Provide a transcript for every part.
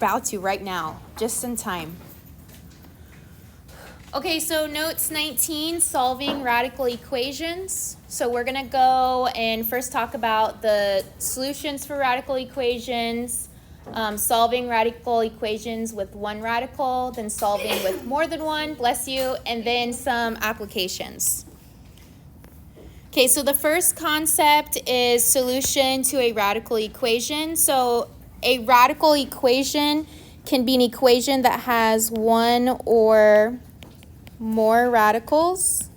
about to right now, just in time. Okay, so notes 19, solving radical equations. So we're going to go and first talk about the solutions for radical equations, solving radical equations with one radical, then solving with more than one, bless you, and then some applications. Okay, so the first concept is solution to a radical equation. So a radical equation can be an equation that has one or more radicals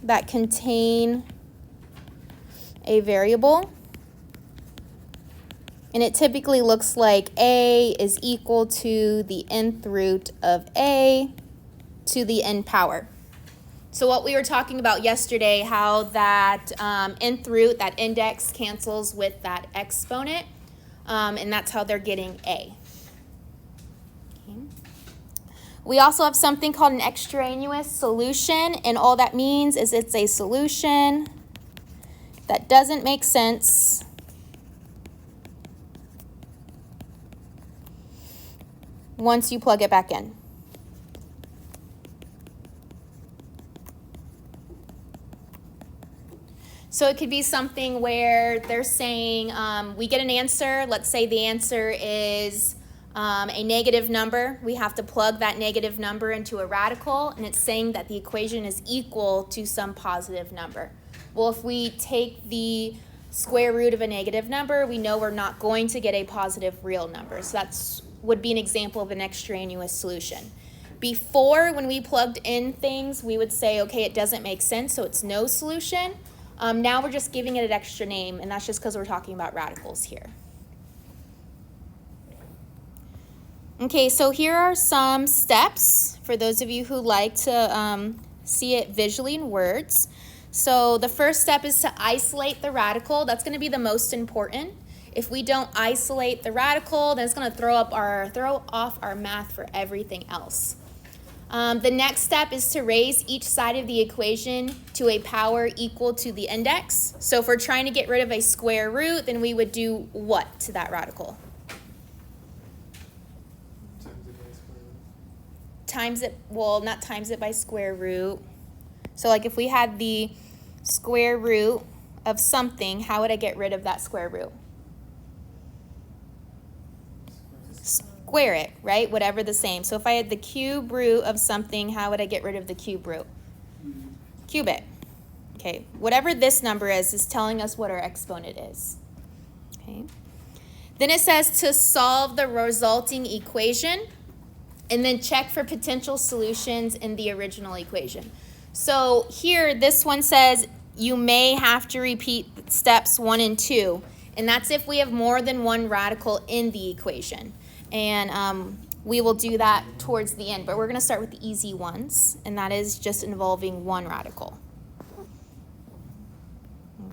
that contain a variable. And it typically looks like a is equal to the nth root of a to the n power. So what we were talking about yesterday, how that nth root, that index, cancels with that exponent, and that's how they're getting a. Okay. We also have something called an extraneous solution, and all that means is it's a solution that doesn't make sense once you plug it back in. So it could be something where they're saying we get an answer. Let's say the answer is a negative number. We have to plug that negative number into a radical, and it's saying that the equation is equal to some positive number. Well, if we take the square root of a negative number, we know we're not going to get a positive real number. So that would be an example of an extraneous solution. Before, when we plugged in things, we would say, okay, it doesn't make sense, so it's no solution. Now we're just giving it an extra name, and that's just because we're talking about radicals here. Okay, so here are some steps for those of you who like to see it visually in words. So the first step is to isolate the radical. That's going to be the most important. If we don't isolate the radical, then it's going to throw off our math for everything else. The next step is to raise each side of the equation to a power equal to the index. So if we're trying to get rid of a square root, then we would do what to that radical? Not times it by square root. So like if we had the square root of something, how would I get rid of that square root? Square it, right? Whatever the same. So if I had the cube root of something, how would I get rid of the cube root? Cube it. Okay, whatever this number is telling us what our exponent is. Okay. Then it says to solve the resulting equation, and then check for potential solutions in the original equation. So here, this one says you may have to repeat steps 1 and 2, and that's if we have more than one radical in the equation. And we will do that towards the end, but we're going to start with the easy ones, and that is just involving one radical.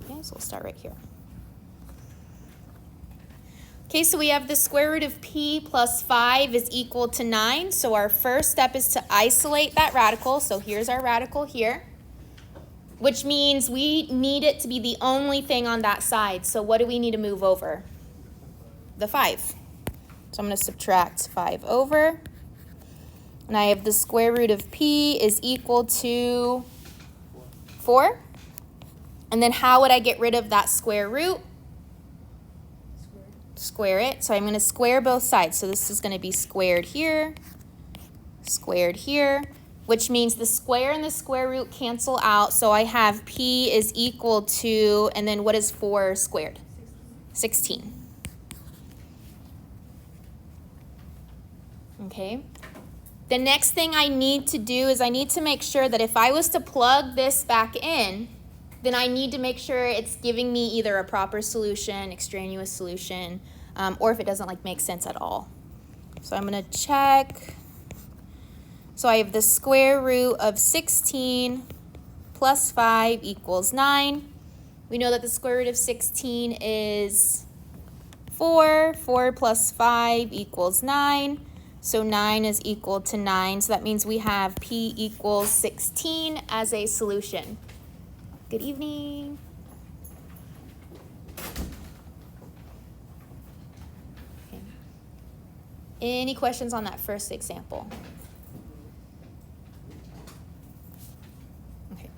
Okay, so we'll start right here. Okay, so we have the square root of p plus 5 is equal to 9. So our first step is to isolate that radical. So here's our radical here, which means we need it to be the only thing on that side. So what do we need to move over? The 5. So I'm going to subtract 5 over. And I have the square root of p is equal to 4. And then how would I get rid of that square root? Square it. So I'm going to square both sides. So this is going to be squared here, which means the square and the square root cancel out. So I have p is equal to, and then what is 4 squared? 16. Okay. The next thing I need to do is I need to make sure that if I was to plug this back in, then I need to make sure it's giving me either a proper solution, extraneous solution, or if it doesn't make sense at all. So I'm going to check. So I have the square root of 16 plus 5 equals 9. We know that the square root of 16 is 4. 4 plus 5 equals 9. So 9 is equal to 9. So that means we have p equals 16 as a solution. Good evening. Okay. Any questions on that first example? Okay.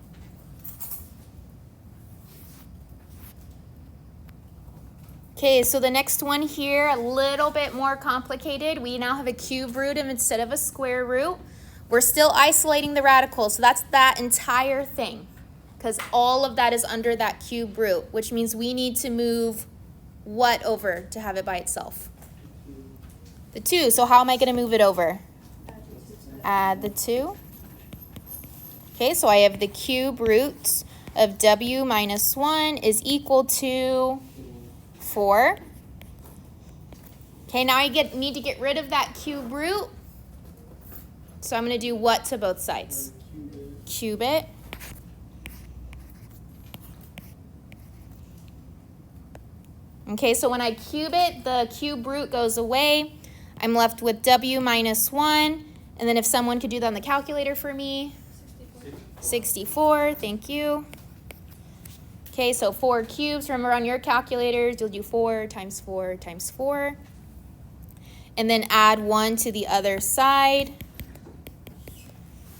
Okay, so the next one here, a little bit more complicated. We now have a cube root instead of a square root. We're still isolating the radical, so that's that entire thing, because all of that is under that cube root, which means we need to move what over to have it by itself? The 2. So how am I going to move it over? Add the 2. Okay, so I have the cube root of w minus 1 is equal to 4. Okay, now I need to get rid of that cube root. So I'm going to do what to both sides? Cube it. Okay, so when I cube it, the cube root goes away. I'm left with w minus 1. And then if someone could do that on the calculator for me. 64, thank you. Okay, so 4 cubes. Remember on your calculators, you'll do 4 times 4 times 4. And then add 1 to the other side.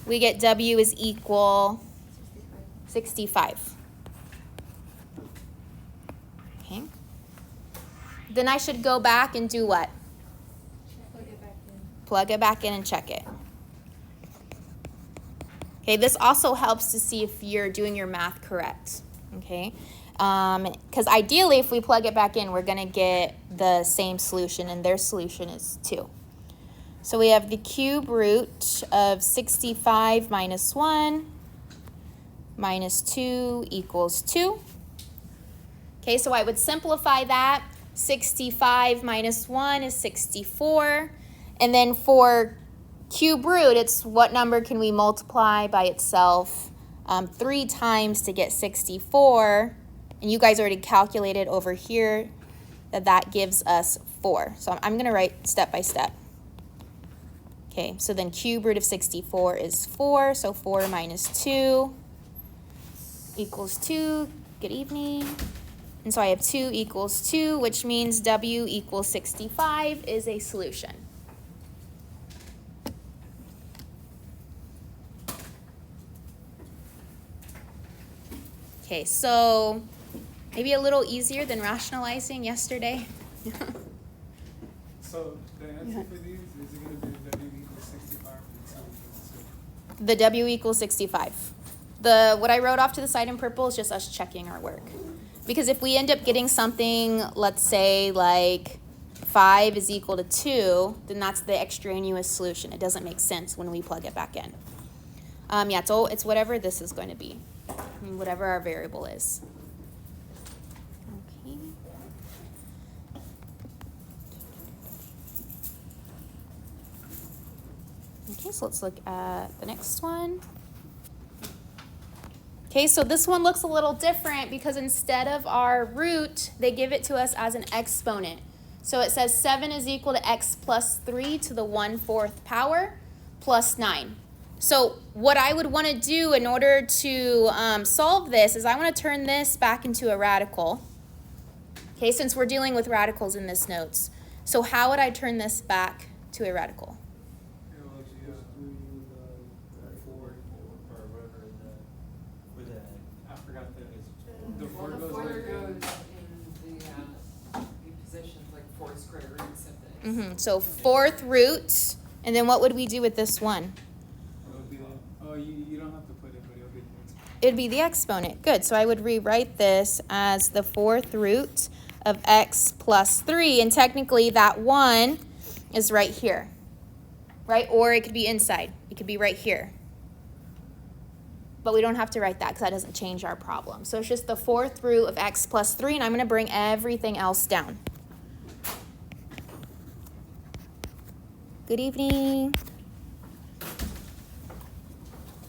We get w is equal 65. Okay. Then I should go back and do what? Plug it back in. Plug it back in and check it. Okay, this also helps to see if you're doing your math correct. Okay, because ideally if we plug it back in, we're going to get the same solution, and their solution is 2. So we have the cube root of 65 minus 1 minus 2 equals 2. Okay, so I would simplify that. 65 minus 1 is 64. And then for cube root, it's what number can we multiply by itself 3 times to get 64. And you guys already calculated over here that gives us 4. So I'm going to write step by step. Okay, so then cube root of 64 is 4. So 4 minus 2 equals 2. Good evening. And so I have 2 equals 2, which means w equals 65 is a solution. Okay, so maybe a little easier than rationalizing yesterday. So the answer for these is going to be w equals 65 and The w equals 65. What I wrote off to the side in purple is just us checking our work. Because if we end up getting something, let's say like 5 is equal to 2, then that's the extraneous solution. It doesn't make sense when we plug it back in. Yeah, it's whatever this is going to be. I mean, whatever our variable is. Okay. Okay, so let's look at the next one. Okay, so this one looks a little different because instead of our root, they give it to us as an exponent. So it says 7 is equal to x plus 3 to the 1/4 power plus 9. So what I would want to do in order to solve this is I want to turn this back into a radical. Okay, since we're dealing with radicals in this notes. So how would I turn this back to a radical? I forgot the The 4 4 goes goes like in the positions, like 4 square roots of this. So 4th root, and then what would we do with this one? you don't have to put it, but it'll be the exponent. It'd be the exponent. Good. So I would rewrite this as the 4th root of x plus 3. And technically that 1 is right here. Right? Or it could be inside. It could be right here. But we don't have to write that because that doesn't change our problem. So it's just the 4th root of x plus 3. And I'm going to bring everything else down. Good evening.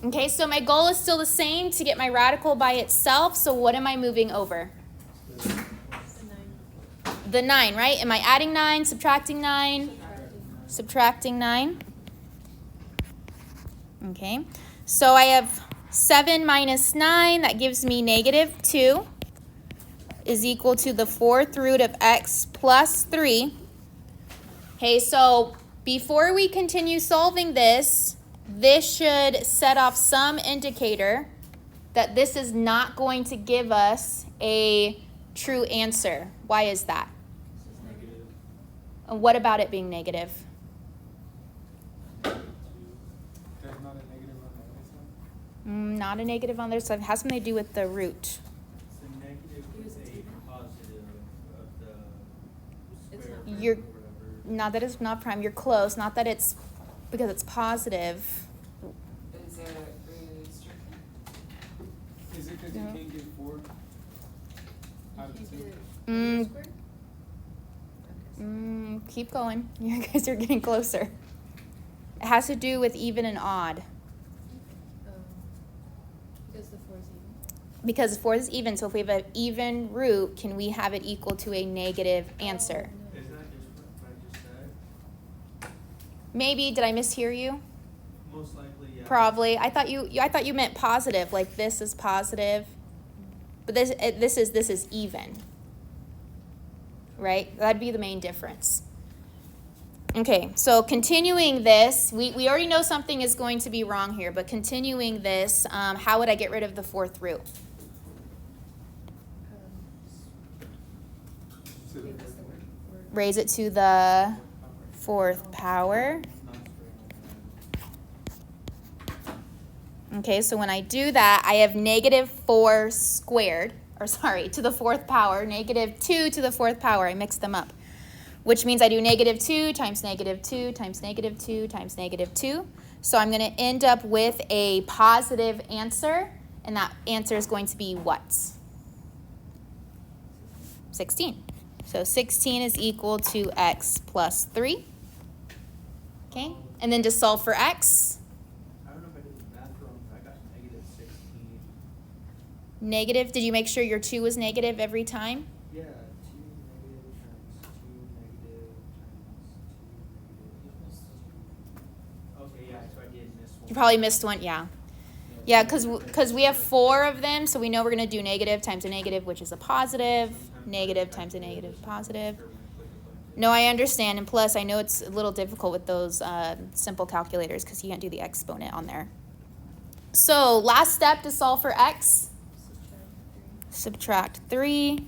Okay, so my goal is still the same, to get my radical by itself. So what am I moving over? The 9, right? Am I adding 9, subtracting 9? Subtracting 9. Okay, so I have 7 minus 9, that gives me negative 2, is equal to the 4th root of x plus 3. Okay, so Before we continue solving this, this should set off some indicator that this is not going to give us a true answer. Why is that? This is negative. And what about it being negative? There's not a negative on the other side? Not a negative on their side. It has something to do with the root. So negative is a positive of the square root You're or whatever. not that it's not prime. You're close. Not that it's because it's positive. Is it restricted? Is it because No. you can't get 4 out of 2? Keep going. You guys are getting closer. It has to do with even and odd. Because the 4 is even. Because 4 is even, so if we have an even root, can we have it equal to a negative answer? Isn't that just what I just said? Maybe, did I mishear you? Most likely, yeah. Probably. I thought you meant positive, like this is positive. But this is even. Right? That'd be the main difference. Okay, so continuing this, we already know something is going to be wrong here, but continuing this, how would I get rid of the 4th root? Raise it to the 4th power. Okay, so when I do that, I have negative 4 squared, or sorry, to the 4th power, negative 2 to the 4th power. I mixed them up, which means I do negative 2 times negative 2 times negative 2 times negative 2. So I'm going to end up with a positive answer, and that answer is going to be what? 16. So 16 is equal to x plus 3. Okay, and then to solve for x, I don't know if I did the math wrong, but I got negative 16. negative, did you make sure your 2 was negative every time? Yeah, 2 negative times 2 negative times 2 negative. Okay, yeah, so I did miss one. You probably missed one, yeah. Yeah, because we have 4 of them, so we know we're going to do negative times a negative, which is a positive, negative times a negative, positive. No, I understand, and plus I know it's a little difficult with those simple calculators because you can't do the exponent on there. So last step to solve for x, subtract 3.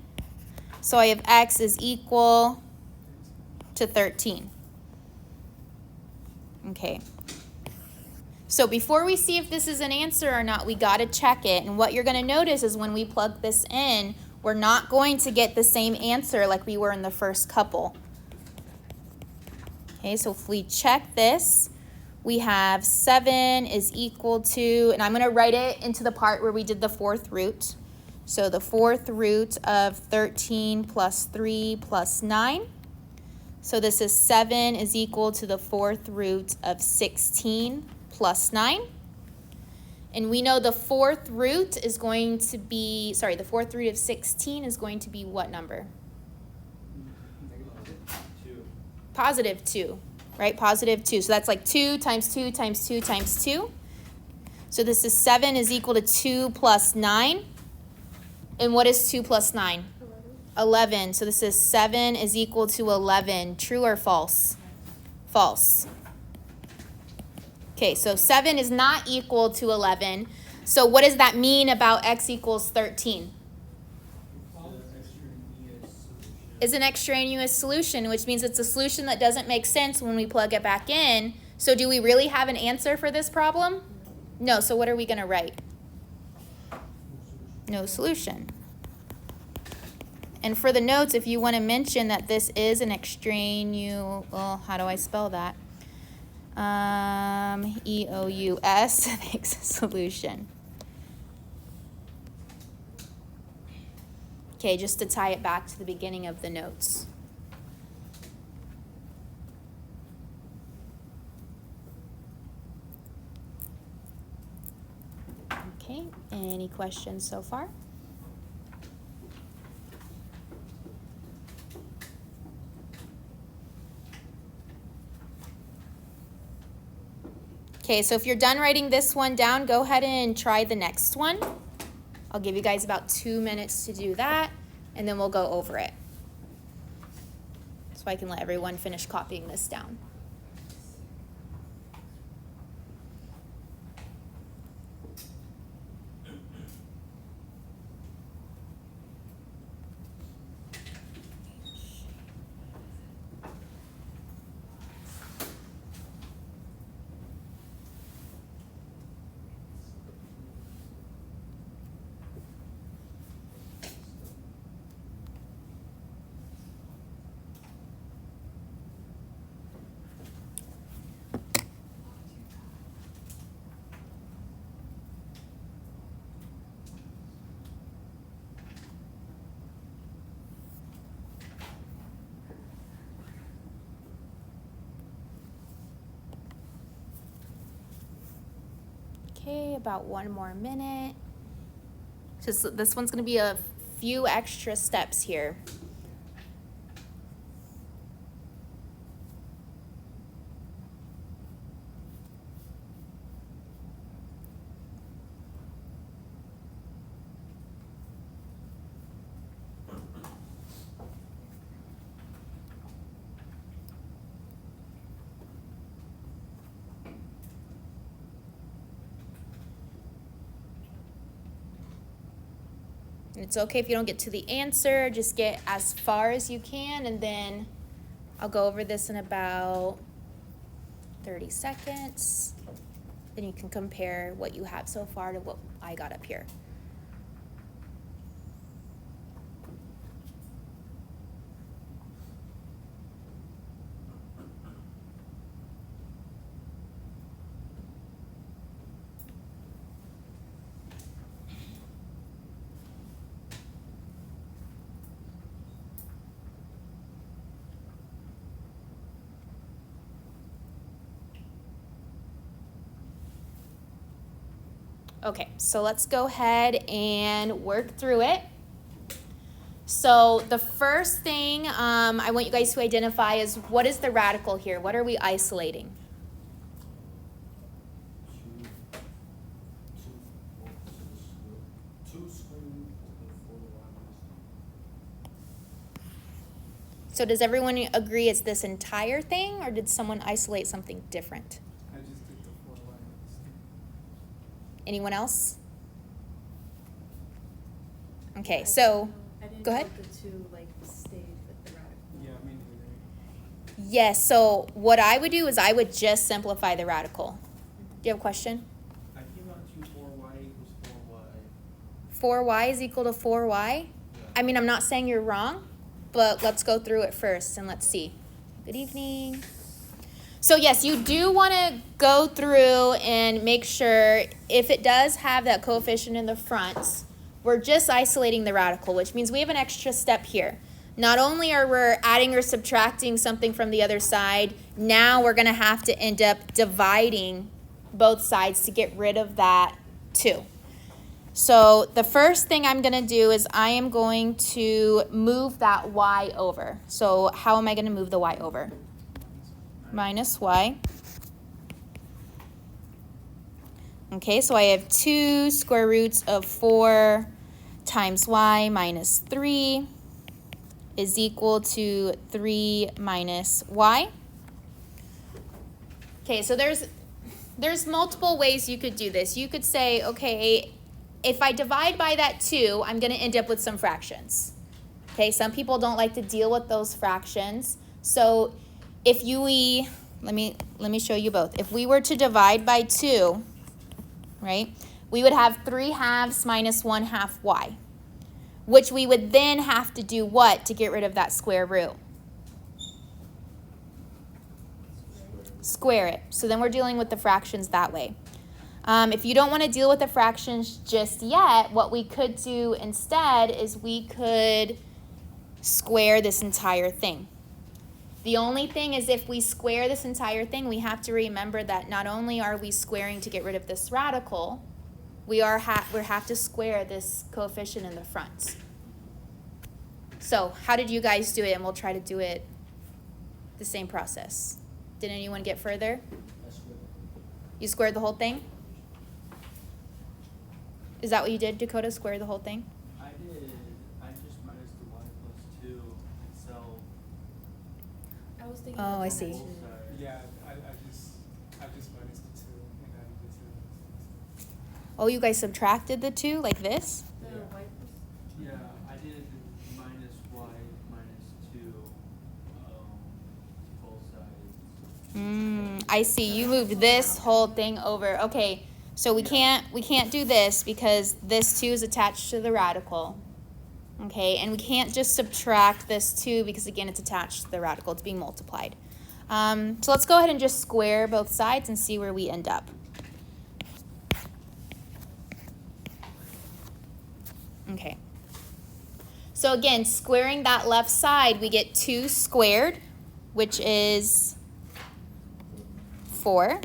So I have x is equal to 13. Okay. So before we see if this is an answer or not, we got to check it. And what you're going to notice is when we plug this in, we're not going to get the same answer like we were in the first couple. Okay, so if we check this, we have 7 is equal to, and I'm going to write it into the part where we did the 4th root. So the 4th root of 13 plus 3 plus 9. So this is 7 is equal to the 4th root of 16 plus 9. And we know the 4th root is going to be, the 4th root of 16 is going to be what number? Negative 2. Positive 2, right? Positive 2. So that's like 2 times 2 times 2 times 2. So this is 7 is equal to 2 plus 9. And what is 2 plus 9? 11. So this is 7 is equal to 11. True or false? False. Okay, so 7 is not equal to 11. So what does that mean about x equals 13? Is an extraneous solution, which means it's a solution that doesn't make sense when we plug it back in. So do we really have an answer for this problem? No, so what are we going to write? No solution. And for the notes, if you want to mention that this is an extraneous, well, how do I spell that? EOUS makes a solution. Okay, just to tie it back to the beginning of the notes. Okay, any questions so far? Okay, so if you're done writing this one down, go ahead and try the next one. I'll give you guys about 2 minutes to do that, and then we'll go over it. So I can let everyone finish copying this down. Okay, about 1 more minute. Just this one's gonna be a few extra steps here. And it's okay if you don't get to the answer, just get as far as you can, and then I'll go over this in about 30 seconds. Then you can compare what you have so far to what I got up here. Okay, so let's go ahead and work through it. So the first thing I want you guys to identify is what is the radical here? What are we isolating? So does everyone agree it's this entire thing, or did someone isolate something different? I just did the 4y. Anyone else? Okay, so go ahead. I didn't know the two like stayed with the radical. Yeah, me neither. Yes, so what I would do is I would just simplify the radical. Do you have a question? I came out to 4y equals 4y. 4y is equal to 4y? Yeah. I mean, I'm not saying you're wrong, but let's go through it first and let's see. Good evening. So yes, you do want to go through and make sure if it does have that coefficient in the front, we're just isolating the radical, which means we have an extra step here. Not only are we adding or subtracting something from the other side, now we're going to have to end up dividing both sides to get rid of that 2. So the first thing I'm going to do is I am going to move that y over. So how am I going to move the y over? Minus y. Okay, so I have 2 square roots of 4 times y minus 3 is equal to 3 minus y. Okay, so there's multiple ways you could do this. You could say, okay, if I divide by that 2, I'm going to end up with some fractions. Okay, some people don't like to deal with those fractions. So if let me show you both. If we were to divide by 2, right, we would have 3 halves minus 1 half y, which we would then have to do what to get rid of that square root? Square it. So then we're dealing with the fractions that way. If you don't want to deal with the fractions just yet, what we could do instead is we could square this entire thing. The only thing is if we square this entire thing, we have to remember that not only are we squaring to get rid of this radical, we have to square this coefficient in the front. So how did you guys do it? And we'll try to do it the same process. Did anyone get further? You squared the whole thing? Is that what you did, Dakota? Square the whole thing? I just minus the y plus 2 itself. I was thinking. Oh, I of see. that Both too. sides. Yeah, I just minus the 2 and added the 2. Oh, you guys subtracted the 2 like this? The Yeah. white was- Yeah, I did minus y minus 2 both sides. I see. You moved this whole thing over. Okay, so we can't do this because this 2 is attached to the radical. Okay, and we can't just subtract this 2 because again it's attached to the radical. It's being multiplied. So let's go ahead and just square both sides and see where we end up. Okay. So again, squaring that left side, we get 2 squared, which is 4.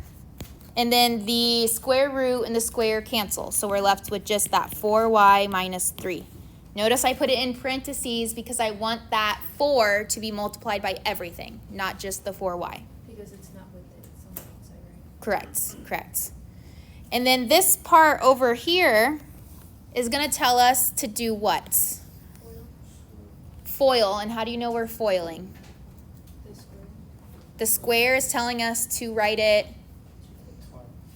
And then the square root and the square cancel. So we're left with just that 4y minus 3. Notice I put it in parentheses because I want that 4 to be multiplied by everything, not just the 4y. Because it's not with it, it's on the outside, right? Correct, correct. And then this part over here is going to tell us to do what? Foil. And how do you know we're foiling? This square. The square is telling us to write it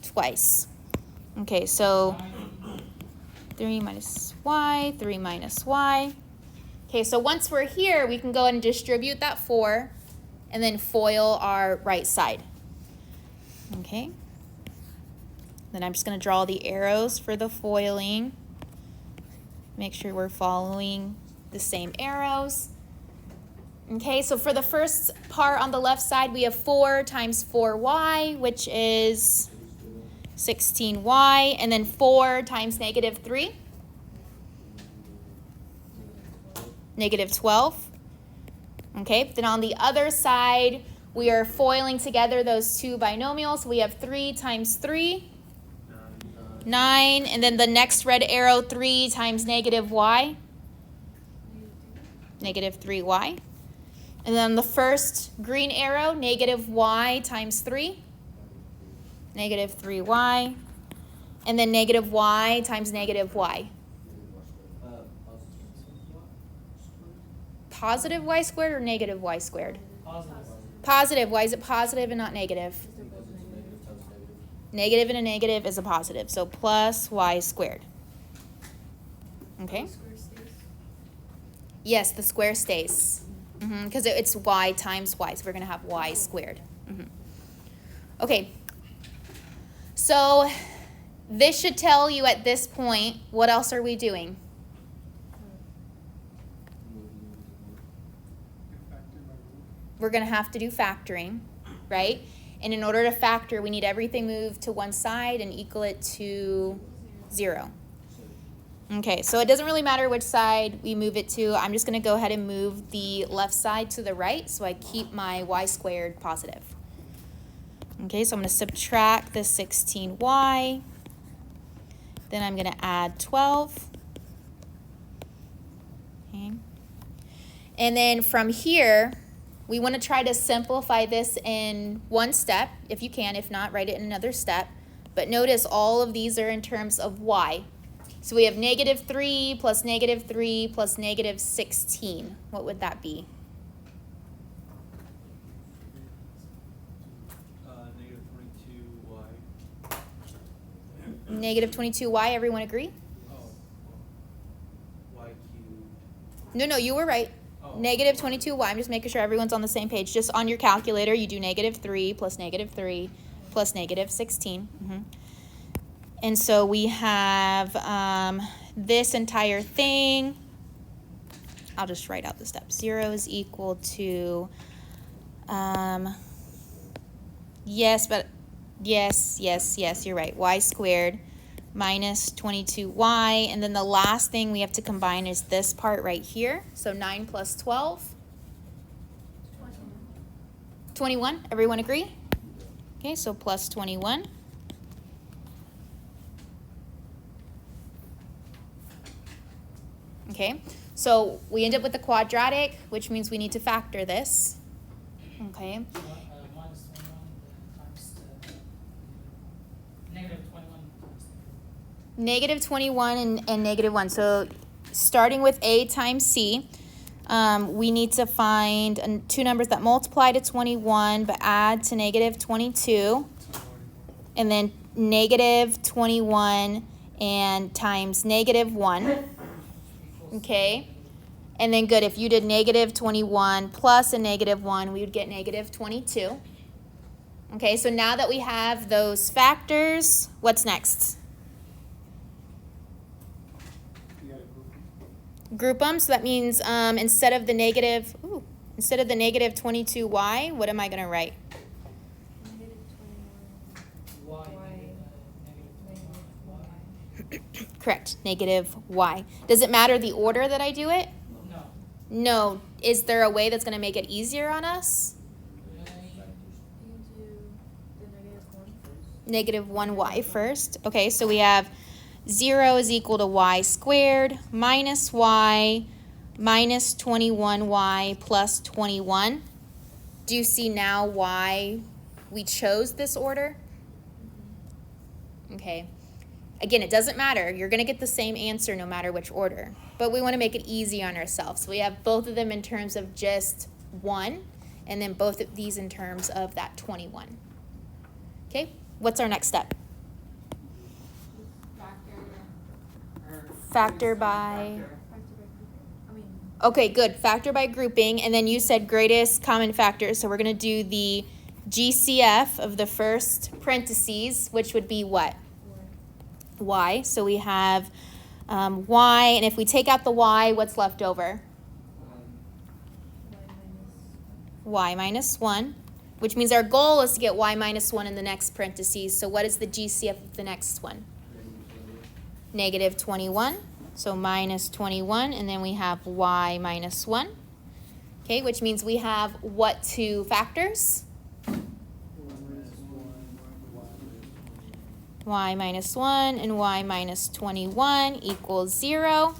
twice. Okay, so 3 minus y, 3 minus y. Okay, so once we're here, we can go ahead and distribute that 4 and then foil our right side. Okay. Then I'm just going to draw the arrows for the foiling. Make sure we're following the same arrows. Okay, so for the first part on the left side, we have 4 times 4y, which is 16y, and then 4 times negative 3, negative 12. Okay, then on the other side, we are foiling together those two binomials. We have 3 times 3, 9, and then the next red arrow, 3 times negative y, negative 3y. And then the first green arrow, negative y times 3, negative 3y. And then negative y times negative y. Positive y squared or negative y squared? Positive. Why is it positive and not negative? Negative and a negative is a positive. So plus y squared. Okay? The square stays. Yes, the square stays. Because it's y times y. So we're going to have y squared. Okay. So this should tell you at this point, what else are we doing? We're going to have to do factoring, right? And in order to factor, we need everything moved to one side and equal it to 0. Okay, so it doesn't really matter which side we move it to. I'm just going to go ahead and move the left side to the right so I keep my y squared positive. Okay, so I'm going to subtract the 16y. Then I'm going to add 12. Okay. And then from here, we want to try to simplify this in one step, if you can. If not, write it in another step. But notice all of these are in terms of y. So we have negative 3 plus negative 3 plus negative 16. What would that be? Negative 22y. Negative 22y, everyone agree? Oh, y cubed. No, you were right. Oh. Negative 22y. I'm just making sure everyone's on the same page. Just on your calculator, you do negative 3 plus negative 3 plus negative 16. And so we have this entire thing. I'll just write out the steps. 0 is equal to, yes, you're right. Y squared minus 22y. And then the last thing we have to combine is this part right here. So 9 plus 12. 21. Everyone agree? Okay, so plus 21. Okay, so we end up with the quadratic, which means we need to factor this. Okay. Minus 21 times negative 21 times Negative 21 and negative 1. So starting with a times c, we need to find two numbers that multiply to 21 but add to negative 22. And then negative 21 and times negative 1. Okay. And then good, if you did negative 21 plus a negative 1, we would get negative 22. Okay, so now that we have those factors, what's next? You gotta Group them. So that means instead of the negative 22y, what am I going to write? Negative 21. y. Correct, negative y. Does it matter the order that I do it? No. No. Is there a way that's going to make it easier on us? You can do the negative 1 first. Negative 1y first. Okay, so we have 0 is equal to y squared minus y minus 21y plus 21. Do you see now why we chose this order? Okay. Again, it doesn't matter. You're going to get the same answer no matter which order. But we want to make it easy on ourselves. So we have both of them in terms of just 1, and then both of these in terms of that 21. Okay, what's our next step? Factor by... Okay, good. Factor by grouping. And then you said greatest common factor. So we're going to do the GCF of the first parentheses, which would be what? Y. So we have y. And if we take out the y, what's left over? Y minus 1. Which means our goal is to get y minus 1 in the next parentheses. So what is the GCF of the next one? Negative 21. So minus 21, and then we have y minus 1. Okay, which means we have what two factors? Y minus 1 and y minus 21 equals 0.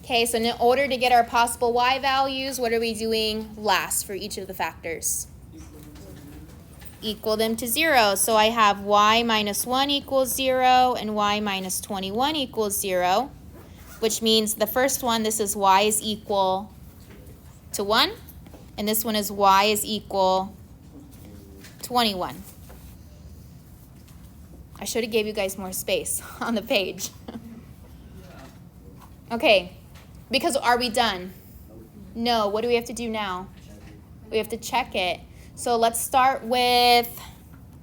Okay, so in order to get our possible y values, what are we doing last for each of the factors? Equal them to 0. So I have y minus 1 equals 0 and y minus 21 equals 0, which means the first one, this is y is equal to 1, and this one is y is equal 21. I should have gave you guys more space on the page. Okay, because are we done? No, what do we have to do now? We have to check it. So let's start with,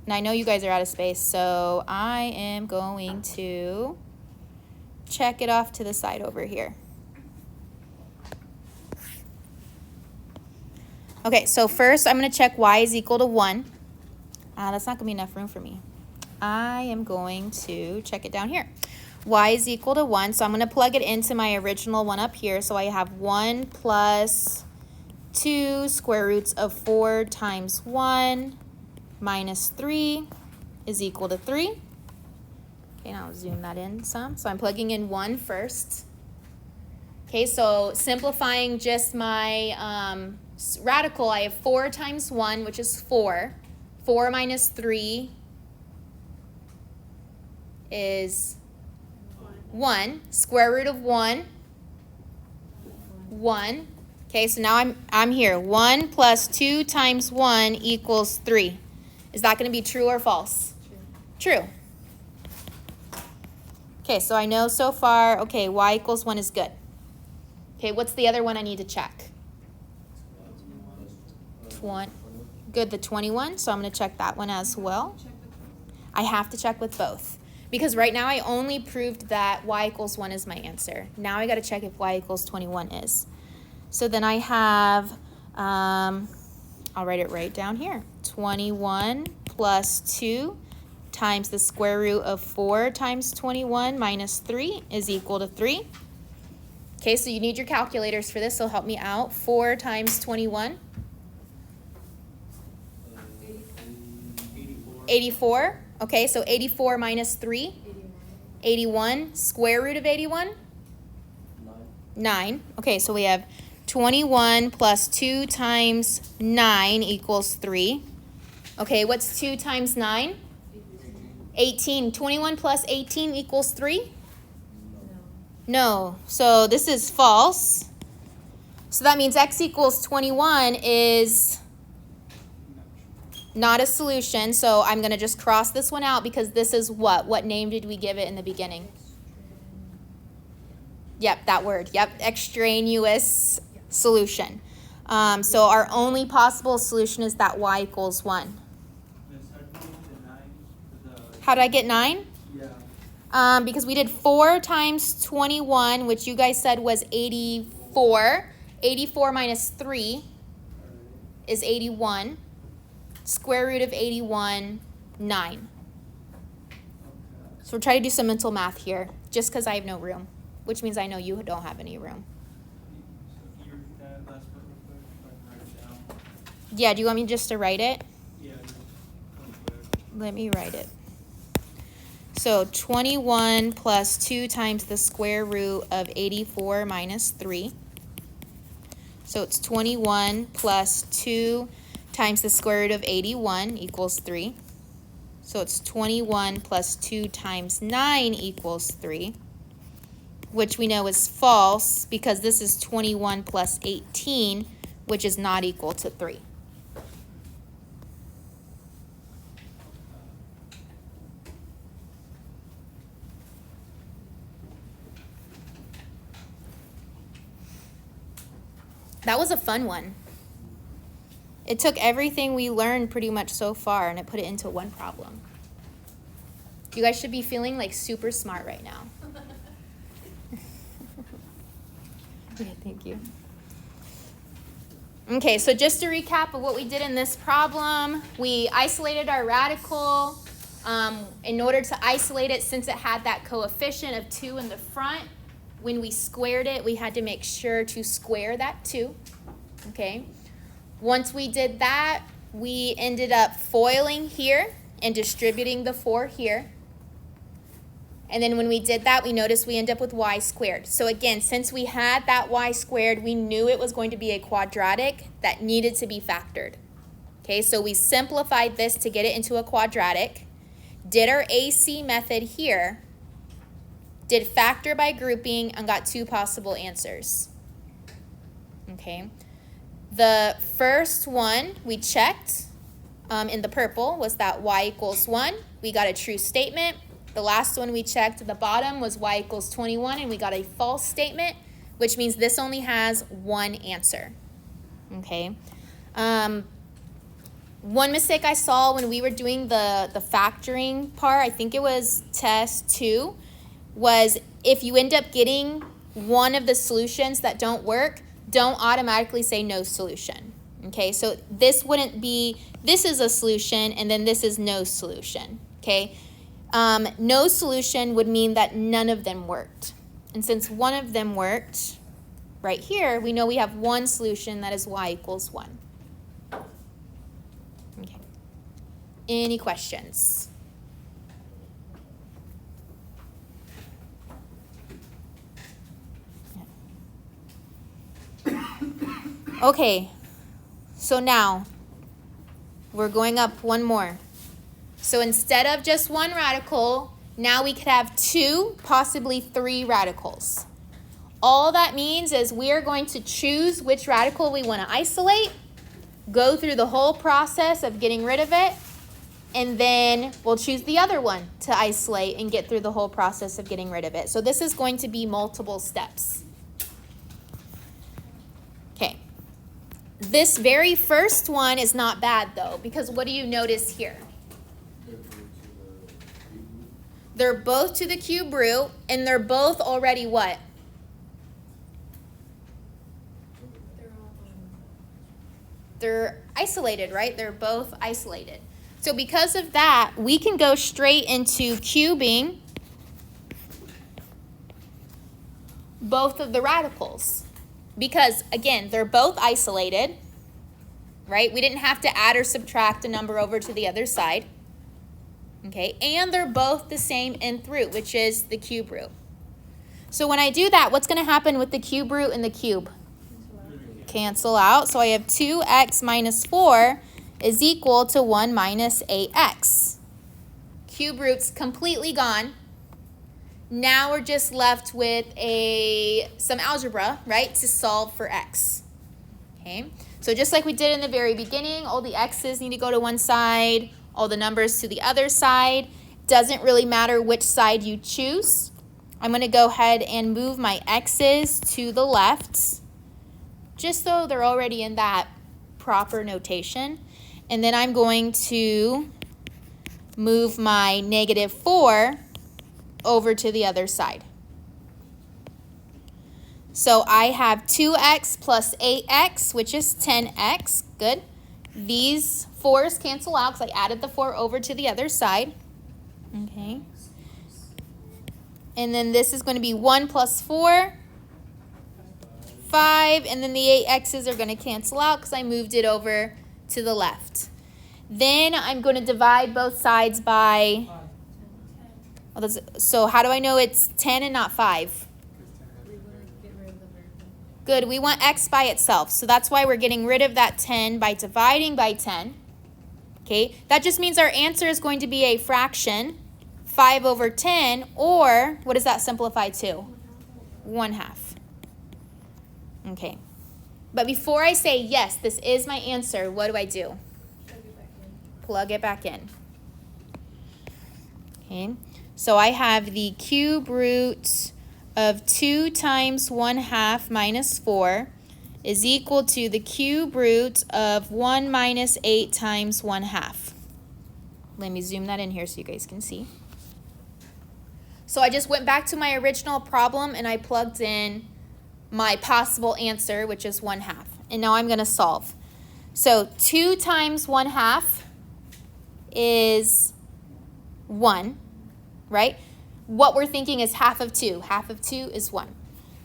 and I know you guys are out of space, so I am going to check it off to the side over here. Okay, so first I'm going to check y is equal to 1. That's not going to be enough room for me. I am going to check it down here. Y is equal to 1, so I'm going to plug it into my original one up here. So I have 1 plus 2 square roots of 4 times 1 minus 3 is equal to 3. Okay, now I'll zoom that in some. So I'm plugging in 1 first. Okay, so simplifying just my radical, I have 4 times 1, which is 4. 4 minus 3 is 1. Square root of 1, 1. Okay, so now I'm here. 1 plus 2 times 1 equals 3. Is that going to be true or false? True. Okay, so I know so far, okay, y equals 1 is good. Okay, what's the other one I need to check? Good, the 21, so I'm going to check that one as well. I have to check with both. Because right now I only proved that y equals 1 is my answer. Now I got to check if y equals 21 is. So then I have, I'll write it right down here. 21 plus 2 times the square root of 4 times 21 minus 3 is equal to 3. Okay, so you need your calculators for this, so help me out. 4 times 21. 84. Okay, so 84 minus 3. 81. Square root of 81? 9. Okay, so we have 21 plus 2 times 9 equals 3. Okay, what's 2 times 9? 18. 21 plus 18 equals 3? No. So this is false. So that means x equals 21 is not a solution. So I'm going to just cross this one out because this is what? What name did we give it in the beginning? Yep, that word. Yep, extraneous solution. So our only possible solution is that y equals 1. How did I get 9? Yeah. Because we did 4 times 21, which you guys said was 84. 84 minus 3 is 81. Square root of 81, 9. So we're trying to do some mental math here, just because I have no room, which means I know you don't have any room. So you repeat that last part real quick, so I can write it down. Yeah, do you want me just to write it? Yeah. let me write it. So 21 plus 2 times the square root of 84 minus 3. So it's 21 plus 2 times the square root of 81 equals 3. So it's 21 plus 2 times 9 equals 3, which we know is false because this is 21 plus 18, which is not equal to 3. That was a fun one. It took everything we learned pretty much so far and it put it into one problem. You guys should be feeling like super smart right now. Okay, thank you. Okay, so just to recap of what we did in this problem, we isolated our radical. In order to isolate it, since it had that coefficient of 2 in the front, when we squared it, we had to make sure to square that 2, okay? Once we did that, we ended up foiling here and distributing the 4 here. And then when we did that, we noticed we end up with y squared. So again, since we had that y squared, we knew it was going to be a quadratic that needed to be factored. Okay, so we simplified this to get it into a quadratic, did our AC method here, did factor by grouping, and got 2 possible answers. Okay. The first one we checked in the purple was that y equals 1. We got a true statement. The last one we checked at the bottom was y equals 21, and we got a false statement, which means this only has one answer. Okay. One mistake I saw when we were doing the factoring part, I think it was test 2, was if you end up getting one of the solutions that don't work, don't automatically say no solution. Okay, so this wouldn't be, this is a solution and then this is no solution. Okay, no solution would mean that none of them worked. And since one of them worked, right here, we know we have one solution, that is y equals 1. Okay, any questions? Okay, so now we're going up one more. So instead of just one radical, now we could have 2, possibly 3 radicals. All that means is we are going to choose which radical we want to isolate, go through the whole process of getting rid of it, and then we'll choose the other one to isolate and get through the whole process of getting rid of it. So this is going to be multiple steps. Okay. This very first one is not bad though, because what do you notice here? They're both to the cube root, and they're both already what? They're isolated, right? They're both isolated. So because of that, we can go straight into cubing both of the radicals. Because, again, they're both isolated, right? We didn't have to add or subtract a number over to the other side. Okay, and they're both the same nth root, which is the cube root. So when I do that, what's going to happen with the cube root and the cube? Cancel out. So I have 2x minus 4 is equal to 1 minus 8x. Cube root's completely gone. Now we're just left with some algebra, right, to solve for x. Okay, so just like we did in the very beginning, all the x's need to go to one side, all the numbers to the other side. Doesn't really matter which side you choose. I'm going to go ahead and move my x's to the left, just so they're already in that proper notation. And then I'm going to move my negative 4 over to the other side. So I have 2x plus 8x, which is 10x. Good. These 4's cancel out because I added the 4 over to the other side. Okay. And then this is going to be 1 plus 4, 5. And then the 8x's are going to cancel out because I moved it over to the left. Then I'm going to divide both sides by, 5. so how do I know it's 10 and not 5? We want to get rid of the variable. Good, we want x by itself. So that's why we're getting rid of that 10 by dividing by 10. Okay, that just means our answer is going to be a fraction, 5 over 10, or what does that simplify to? 1/2. Okay, but before I say, yes, this is my answer, what do I do? Plug it back in. Plug it back in. Okay, so I have the cube root of 2 times 1/2 minus 4 is equal to the cube root of 1 minus 8 times 1/2. Let me zoom that in here so you guys can see. So I just went back to my original problem and I plugged in my possible answer, which is 1/2. And now I'm going to solve. So 2 times 1/2 is 1, right? What we're thinking is half of 2. Half of 2 is 1.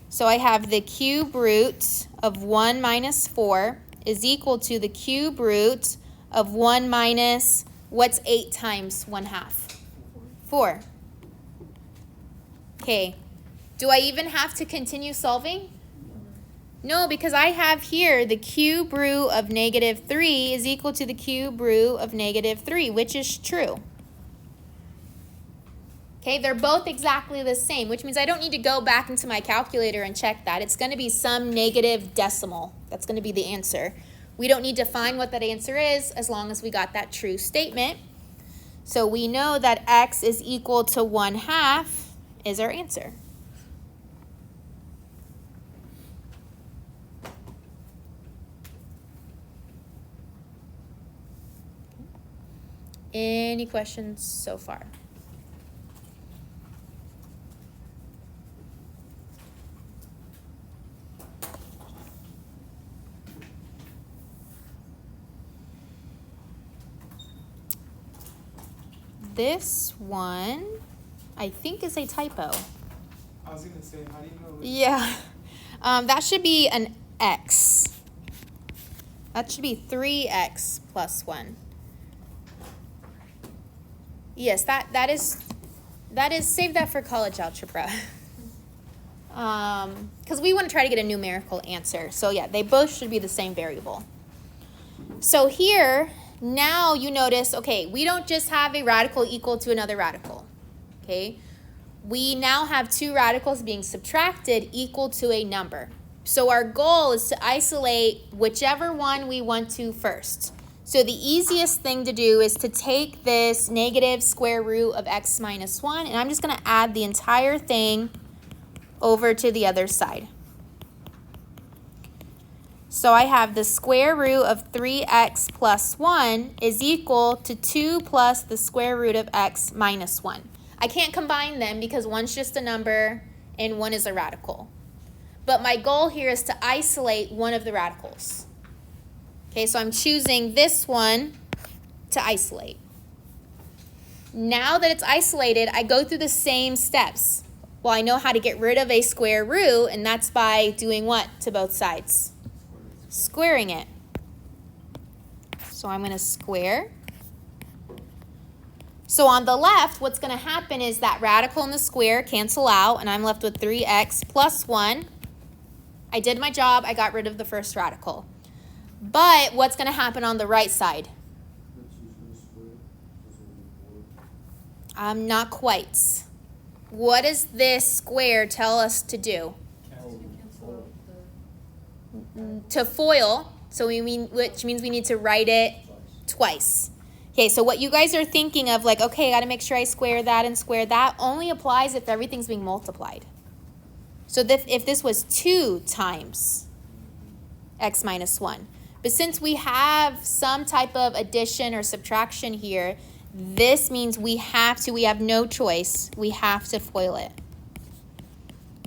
So I have the cube root of 1 minus 4 is equal to the cube root of 1 minus, what's 8 times 1/2? 4. Okay, do I even have to continue solving? No, because I have here the cube root of -3 is equal to the cube root of -3, which is true. Okay, they're both exactly the same, which means I don't need to go back into my calculator and check that. It's going to be some negative decimal. That's going to be the answer. We don't need to find what that answer is as long as we got that true statement. So we know that x is equal to 1/2 is our answer. Any questions so far? This one, I think, is a typo. I was gonna say, how do you know? Yeah, that should be an x. That should be 3x plus 1. Yes, that is, save that for college algebra. Because we want to try to get a numerical answer. So yeah, they both should be the same variable. So here, now you notice, okay, we don't just have a radical equal to another radical, okay? We now have two radicals being subtracted equal to a number. So our goal is to isolate whichever one we want to first. So the easiest thing to do is to take this negative square root of x minus 1, and I'm just going to add the entire thing over to the other side. So I have the square root of 3x plus 1 is equal to 2 plus the square root of x minus 1. I can't combine them because one's just a number and one is a radical. But my goal here is to isolate one of the radicals. Okay, so I'm choosing this one to isolate. Now that it's isolated, I go through the same steps. Well, I know how to get rid of a square root, and that's by doing what to both sides? Squaring it. So I'm going to square. So on the left, what's going to happen is that radical and the square cancel out, and I'm left with 3x plus 1. I did my job. I got rid of the first radical. But what's going to happen on the right side? Not quite. What does this square tell us to do? Cancel out To FOIL, so which means we need to write it twice. Okay, so what you guys are thinking of, like, okay, I got to make sure I square that and square that, only applies if everything's being multiplied. So if this was 2 times x minus 1. But since we have some type of addition or subtraction here, this means we have no choice. We have to FOIL it.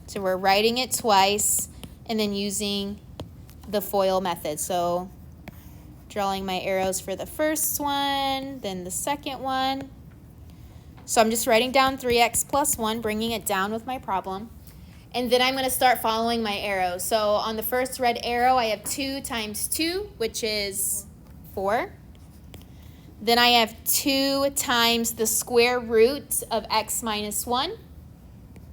So we're writing it twice and then using the FOIL method. So drawing my arrows for the first one, then the second one. So I'm just writing down 3x plus 1, bringing it down with my problem. And then I'm going to start following my arrows. So on the first red arrow, I have 2 times 2, which is 4. Then I have 2 times the square root of x minus 1,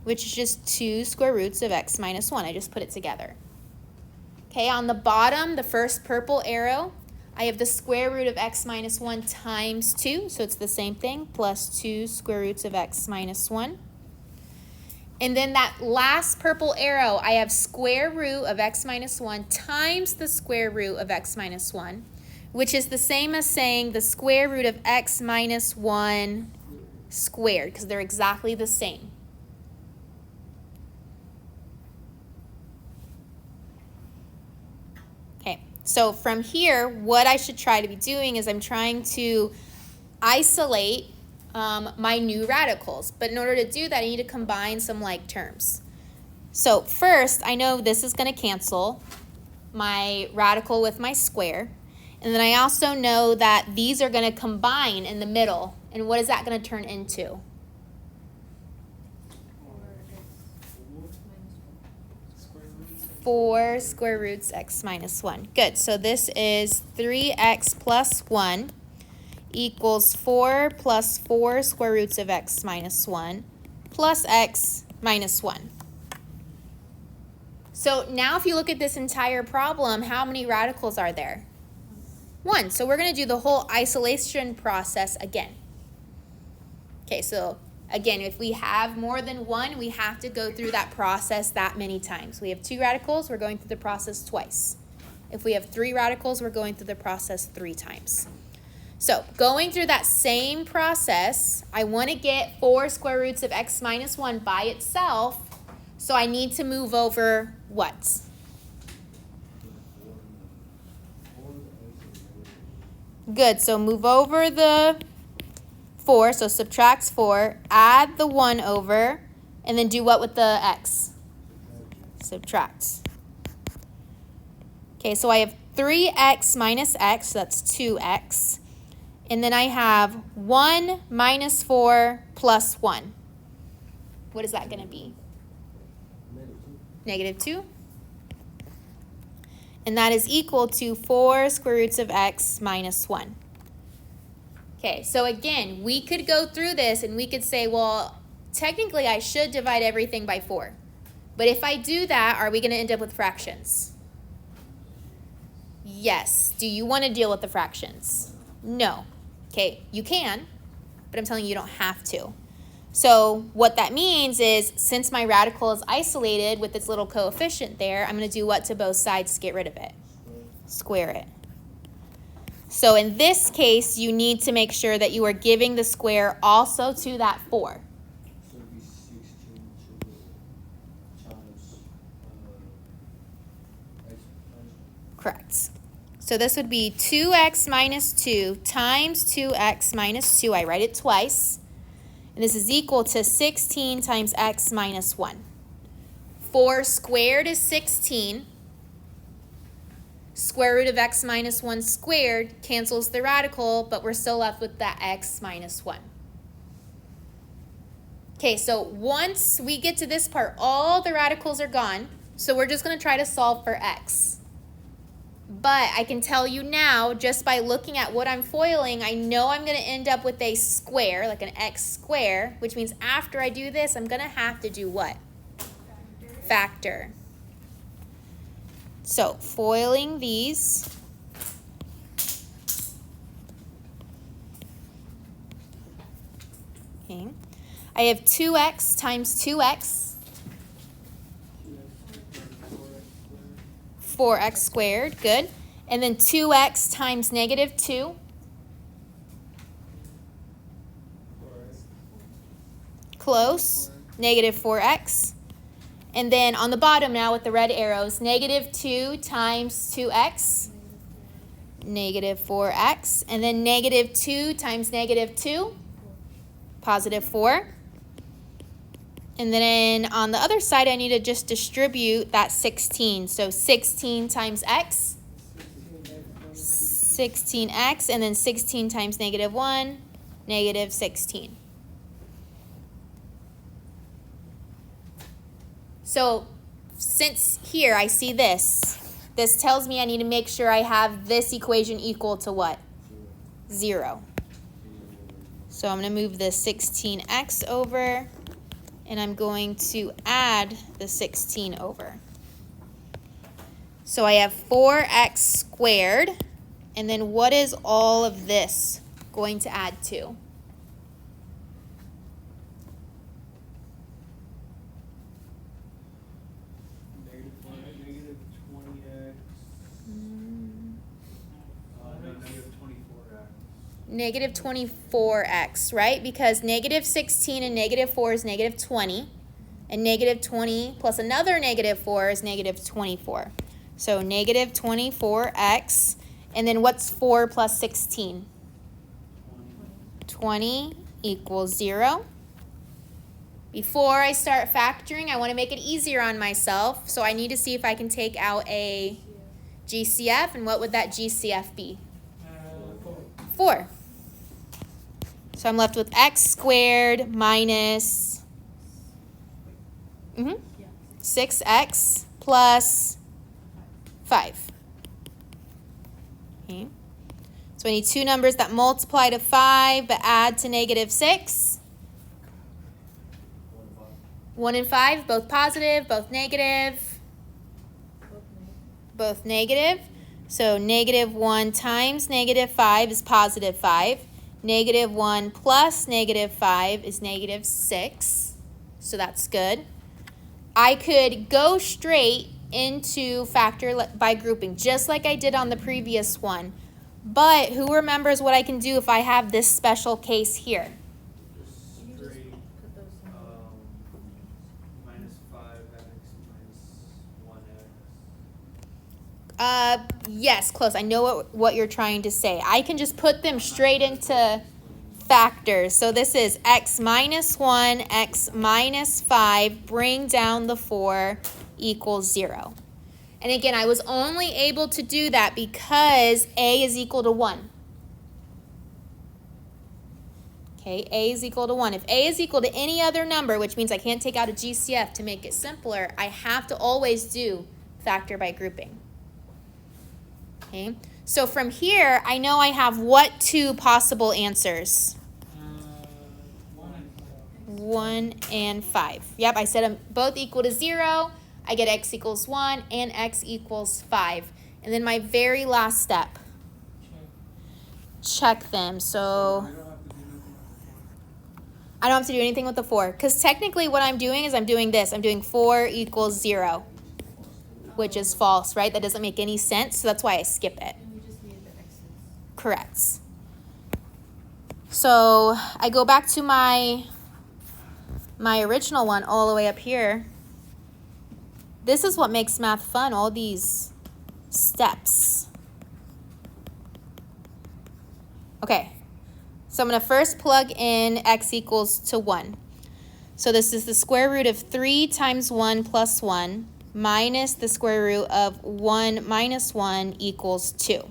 which is just 2 square roots of x minus 1. I just put it together. Okay, on the bottom, the first purple arrow, I have the square root of x minus 1 times 2, so it's the same thing, plus 2 square roots of x minus 1. And then that last purple arrow, I have square root of x minus 1 times the square root of x minus 1, which is the same as saying the square root of x minus 1 squared, because they're exactly the same. Okay, so from here, what I should try to be doing is I'm trying to isolate my new radicals. But in order to do that, I need to combine some like terms. So first, I know this is going to cancel my radical with my square. And then I also know that these are going to combine in the middle. And what is that going to turn into? 4 square roots x minus 1. Good. So this is 3x plus 1 equals 4 plus 4 square roots of x minus 1 plus x minus 1. So now if you look at this entire problem, how many radicals are there? 1. So we're going to do the whole isolation process again. Okay, so again, if we have more than 1, we have to go through that process that many times. We have 2 radicals, we're going through the process twice. If we have 3 radicals, we're going through the process 3 times. So going through that same process, I want to get 4 square roots of x minus 1 by itself, so I need to move over what? Good, so move over the 4, so subtracts 4, add the 1 over, and then do what with the x? Subtract. Okay, so I have 3x minus x, so that's 2x. And then I have 1 minus 4 plus 1. What is that going to be? Negative 2. And that is equal to 4 square roots of x minus 1. Okay, so again, we could go through this and we could say, well, technically I should divide everything by 4. But if I do that, are we going to end up with fractions? Yes. Do you want to deal with the fractions? No. Okay, you can, but I'm telling you, you don't have to. So what that means is, since my radical is isolated with this little coefficient there, I'm going to do what to both sides to get rid of it? Square it. So in this case, you need to make sure that you are giving the square also to that 4. So it'd be 16 times x minus 1. Correct. So this would be 2x minus 2 times 2x minus 2. I write it twice. And this is equal to 16 times x minus 1. 4 squared is 16. Square root of x minus 1 squared cancels the radical, but we're still left with that x minus 1. Okay, so once we get to this part, all the radicals are gone. So we're just going to try to solve for x. But I can tell you now, just by looking at what I'm foiling, I know I'm going to end up with a square, like an x square, which means after I do this, I'm going to have to do what? Factor. So foiling these. Okay. I have 2x times 2x. 4x squared, good. And then 2x times negative 2. Close. Negative 4x. And then on the bottom now with the red arrows, negative 2 times 2x. Negative 4x. And then negative 2 times negative 2. Positive 4. And then on the other side, I need to just distribute that 16. So 16 times x, 16x, and then 16 times negative 1, negative 16. So since here I see this tells me I need to make sure I have this equation equal to what? 0. So I'm going to move the 16x over, and I'm going to add the 16 over. So I have 4x squared, and then what is all of this going to add to? Negative 20x. No, negative 24x. Negative 24x, right? Because negative 16 and negative 4 is negative 20. And negative 20 plus another negative 4 is negative 24. So negative 24x. And then what's 4 plus 16? 20 equals 0. Before I start factoring, I want to make it easier on myself. So I need to see if I can take out a GCF. And what would that GCF be? 4. So I'm left with x squared minus 6x plus 5. Okay. So I need two numbers that multiply to 5 but add to negative 6. 1 and 5, both positive, both negative. Both negative. So negative 1 times negative 5 is positive 5. Negative 1 plus negative 5 is negative 6. So that's good. I could go straight into factor by grouping, just like I did on the previous one. But who remembers what I can do if I have this special case here? Just You can just straight, put those in. minus 5x minus 1x. Yes, close. I know what you're trying to say. I can just put them straight into factors. So this is x minus 1, x minus 5, bring down the 4 equals 0. And again, I was only able to do that because a is equal to 1. Okay, a is equal to 1. If a is equal to any other number, which means I can't take out a GCF to make it simpler, I have to always do factor by grouping. Okay, so from here, I know I have what two possible answers? 1 and 5. Yep, I said them both equal to 0. I get x equals 1 and x equals 5. And then my very last step, check them. So We don't have to do anything with the 4. I don't have to do anything with the 4. Because technically what I'm doing is I'm doing this. I'm doing 4 equals 0, which is false, right? That doesn't make any sense, so that's why I skip it. And we just needed the x's. Correct. So I go back to my original one all the way up here. This is what makes math fun, all these steps. Okay, so I'm going to first plug in x equals to 1. So this is the square root of 3 times 1 plus 1 minus the square root of 1 minus 1 equals 2.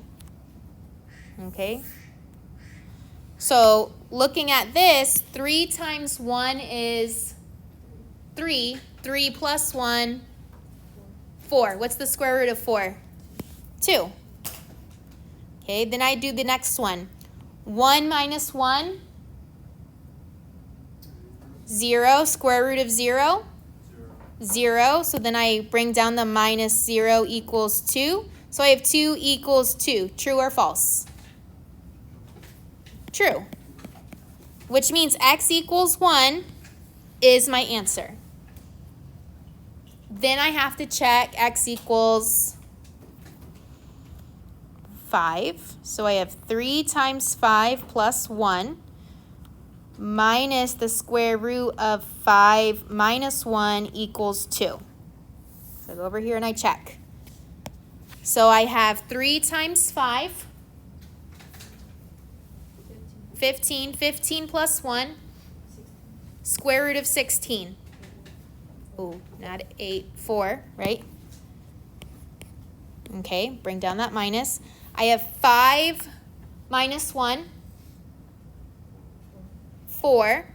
Okay? So looking at this, 3 times 1 is 3. 3 plus 1, 4. What's the square root of 4? 2. Okay, then I do the next one. 1 minus 1, 0. Square root of 0, 0. So then I bring down the minus 0 equals 2. So I have 2 equals 2. True or false? True. Which means x equals 1 is my answer. Then I have to check x equals 5. So I have 3 times 5 plus 1 minus the square root of 5 minus 1 equals 2. So I go over here and I check. So I have 3 times 5, 15. 15 plus 1, 16. square root of 16. Ooh, not 8, 4, right? Okay, bring down that minus. I have 5 minus 1, 4.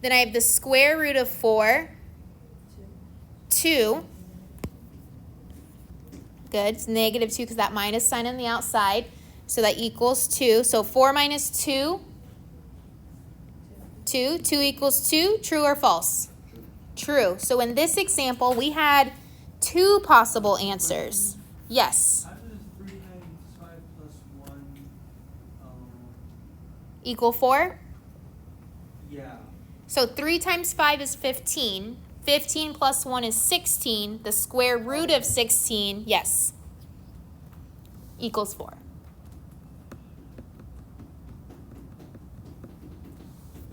Then I have the square root of 4, 2. Good, it's negative 2 because that minus sign on the outside. So that equals 2. So 4 minus 2, 2. 2 equals 2. True or false? True. So in this example, we had 2 possible answers. Yes. How does 3 times 5 plus 1, Equal 4? yeah, So 3 times 5 is 15. 15 plus 1 is 16. The square root of 16, yes, equals 4.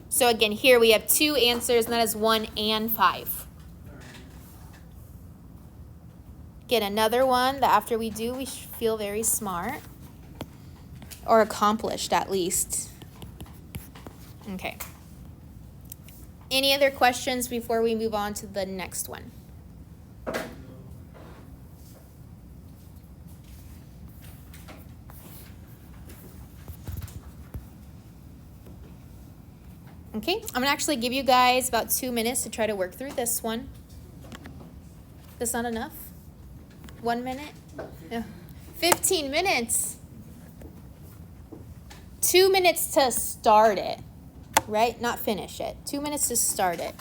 So again, here we have 2 answers, and that is 1 and 5. Get another one that after we do, we feel very smart. Or accomplished, at least. Okay. Any other questions before we move on to the next one? Okay, I'm gonna actually give you guys about 2 minutes to try to work through this one. That's not enough? 1 minute? No. 15 minutes. 2 minutes to start it, right? Not finish it. 2 minutes to start it.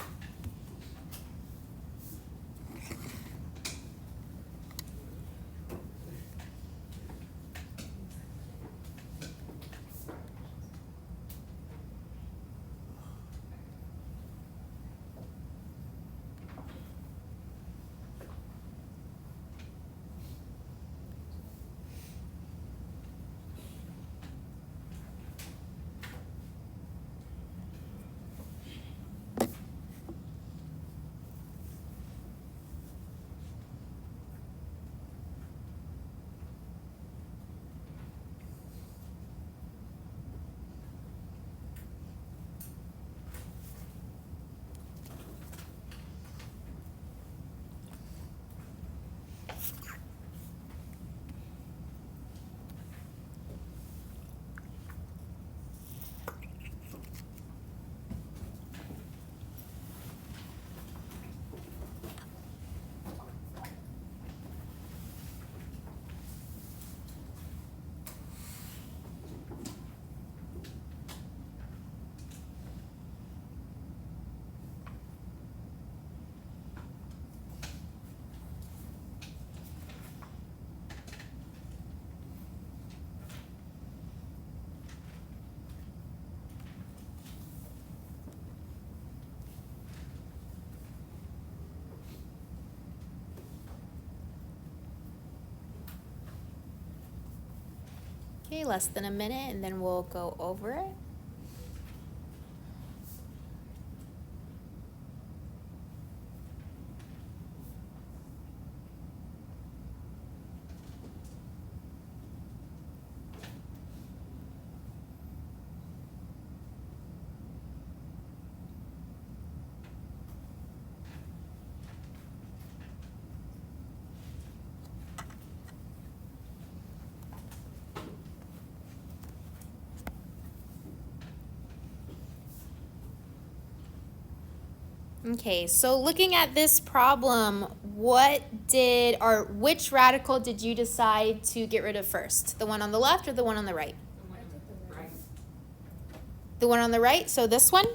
Okay, less than a minute, and then we'll go over it. Okay, so looking at this problem, which radical did you decide to get rid of first? The one on the left or the one on the right? The one on the right, so this one?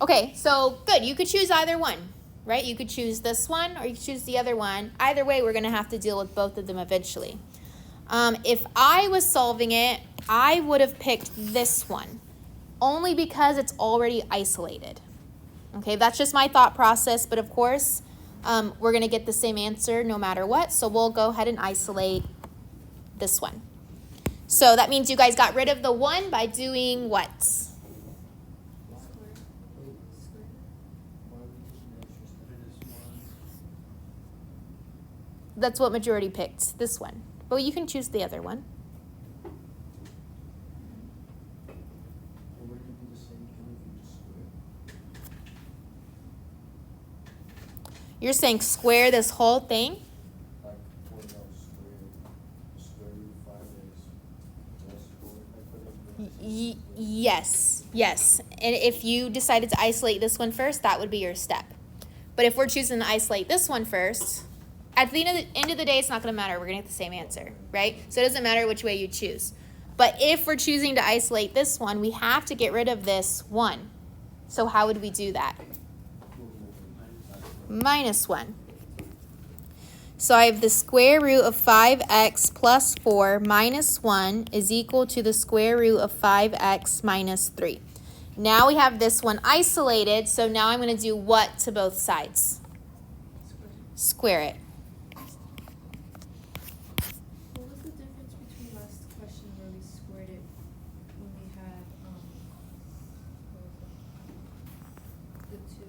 Okay, so good, you could choose either one, right? You could choose this one or you could choose the other one. Either way, we're gonna have to deal with both of them eventually. If I was solving it, I would have picked this one. Only because it's already isolated. Okay, that's just my thought process, but of course, we're gonna get the same answer no matter what, so we'll go ahead and isolate this one. So that means you guys got rid of the 1 by doing what? That's what majority picked, this one. But you can choose the other one. You're saying square this whole thing? Like, square root of 5 is less 4. I put it Yes. And if you decided to isolate this one first, that would be your step. But if we're choosing to isolate this one first, at the end of the day, it's not going to matter. We're going to get the same answer, right? So it doesn't matter which way you choose. But if we're choosing to isolate this one, we have to get rid of this 1. So how would we do that? Minus 1. So I have the square root of 5x plus 4 minus 1 is equal to the square root of 5x minus 3. Now we have this one isolated, so now I'm going to do what to both sides? Square it. What was the difference between last question where we squared it when we had, what was it? The 2?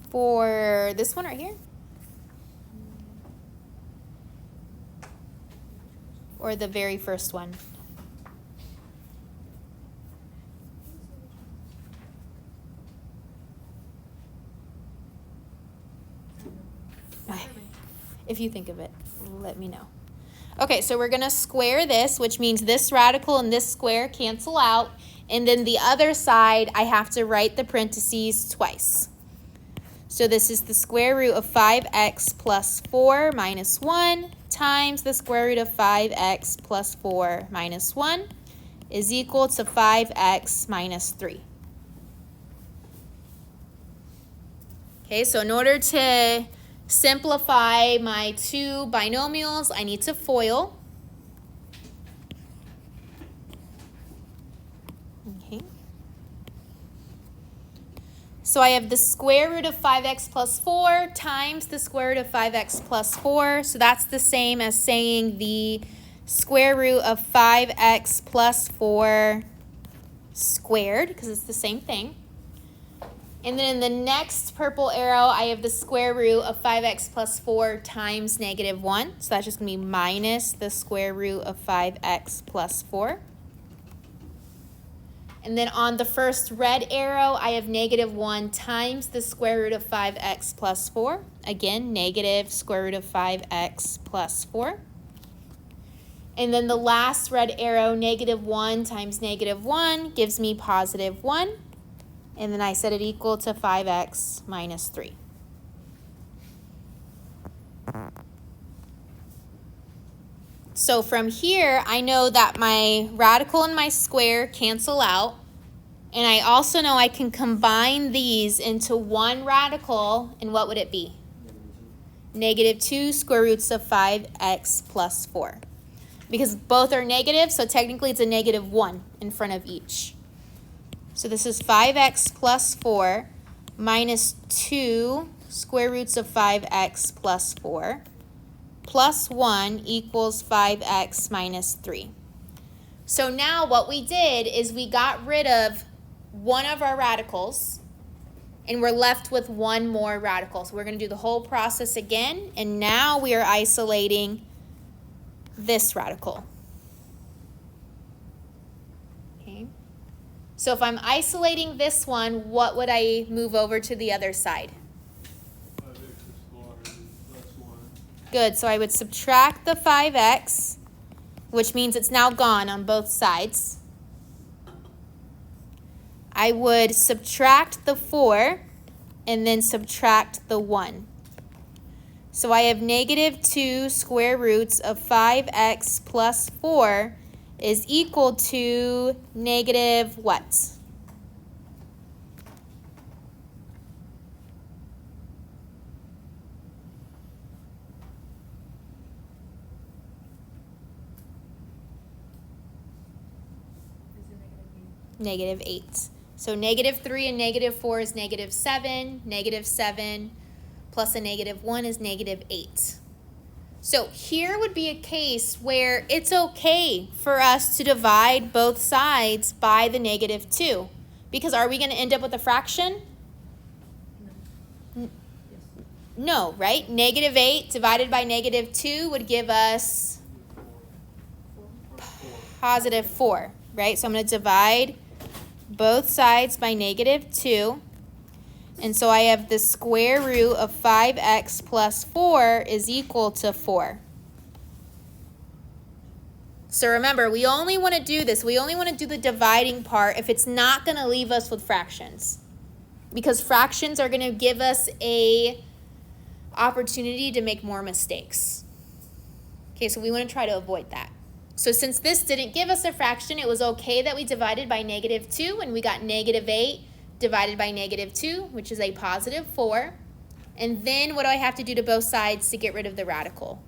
For this one right here? Or the very first one? If you think of it, let me know. Okay, so we're going to square this, which means this radical and this square cancel out. And then the other side, I have to write the parentheses twice. So this is the square root of 5x plus 4 minus 1 times the square root of 5x plus 4 minus 1 is equal to 5x minus 3. Okay, so in order to simplify my two binomials, I need to FOIL. Okay. So I have the square root of 5x plus 4 times the square root of 5x plus 4. So that's the same as saying the square root of 5x plus 4 squared, because it's the same thing. And then in the next purple arrow, I have the square root of 5x plus 4 times negative 1. So that's just going to be minus the square root of 5x plus 4. And then on the first red arrow, I have negative 1 times the square root of 5x plus 4. Again, negative square root of 5x plus 4. And then the last red arrow, negative 1 times negative 1 gives me positive 1. And then I set it equal to 5x minus 3. So from here, I know that my radical and my square cancel out. And I also know I can combine these into one radical. And what would it be? Negative 2 square roots of 5x plus 4. Because both are negative, so technically it's a negative 1 in front of each. So this is 5x plus 4 minus 2 square roots of 5x plus 4 plus 1 equals 5x minus 3. So now what we did is we got rid of one of our radicals and we're left with one more radical. So we're going to do the whole process again, and now we are isolating this radical. Okay. So if I'm isolating this one, what would I move over to the other side? 5x is plus 1. Good, so I would subtract the 5x, which means it's now gone on both sides. I would subtract the 4 and then subtract the 1. So I have negative 2 square roots of 5x plus 4 is equal to negative what? Is it Negative 8. So negative 3 and negative 4 is negative 7. Negative 7 plus a negative 1 is negative 8. So here would be a case where it's okay for us to divide both sides by the negative 2. Because are we going to end up with a fraction? Yes. No, right? Negative 8 divided by negative 2 would give us positive 4, right? So I'm going to divide both sides by negative 2. And so I have the square root of 5x plus 4 is equal to 4. So remember, we only want to do this. We only want to do the dividing part if it's not going to leave us with fractions. Because fractions are going to give us a opportunity to make more mistakes. Okay, so we want to try to avoid that. So since this didn't give us a fraction, it was okay that we divided by -2, and we got -8 divided by -2, which is a +4. And then what do I have to do to both sides to get rid of the radical?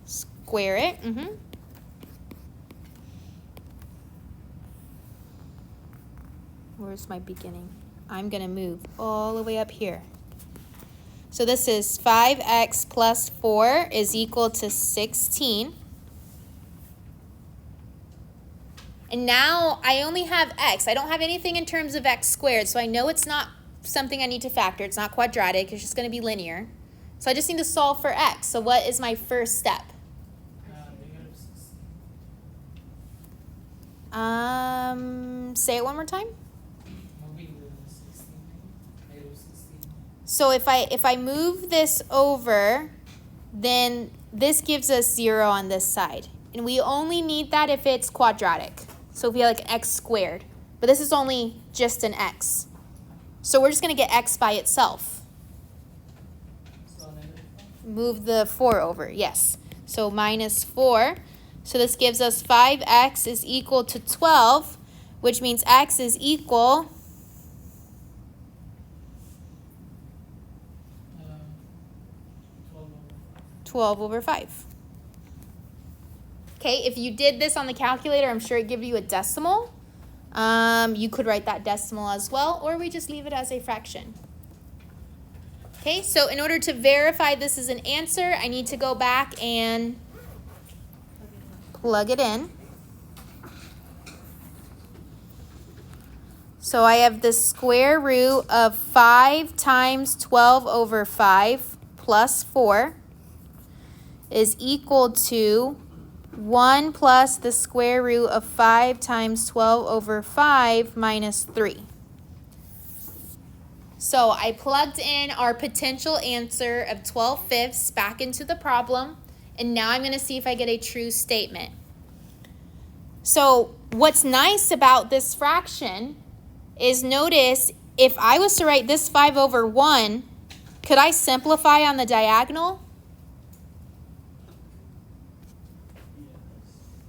Square it. Where's my beginning? I'm going to move all the way up here. So this is 5x plus 4 is equal to 16. And now I only have x. I don't have anything in terms of x squared, so I know it's not something I need to factor. It's not quadratic. It's just going to be linear. So I just need to solve for x. So what is my first step? -16. Say it one more time. Moving the 16, -16. So if I move this over, then this gives us 0 on this side. And we only need that if it's quadratic. So if we have like an x squared. But this is only just an x. So we're just going to get x by itself. So -4. Move the 4 over, yes. So -4. So this gives us 5x is equal to 12, which means x is equal 12 over 5. Okay, if you did this on the calculator, I'm sure it gives you a decimal. You could write that decimal as well, or we just leave it as a fraction. Okay, so in order to verify this is an answer, I need to go back and plug it in. So I have the square root of 5 times 12 over 5 plus 4 is equal to 1 plus the square root of 5 times 12 over 5 minus 3. So I plugged in our potential answer of 12/5 back into the problem, and now I'm going to see if I get a true statement. So what's nice about this fraction is, notice if I was to write this 5 over 1, could I simplify on the diagonal?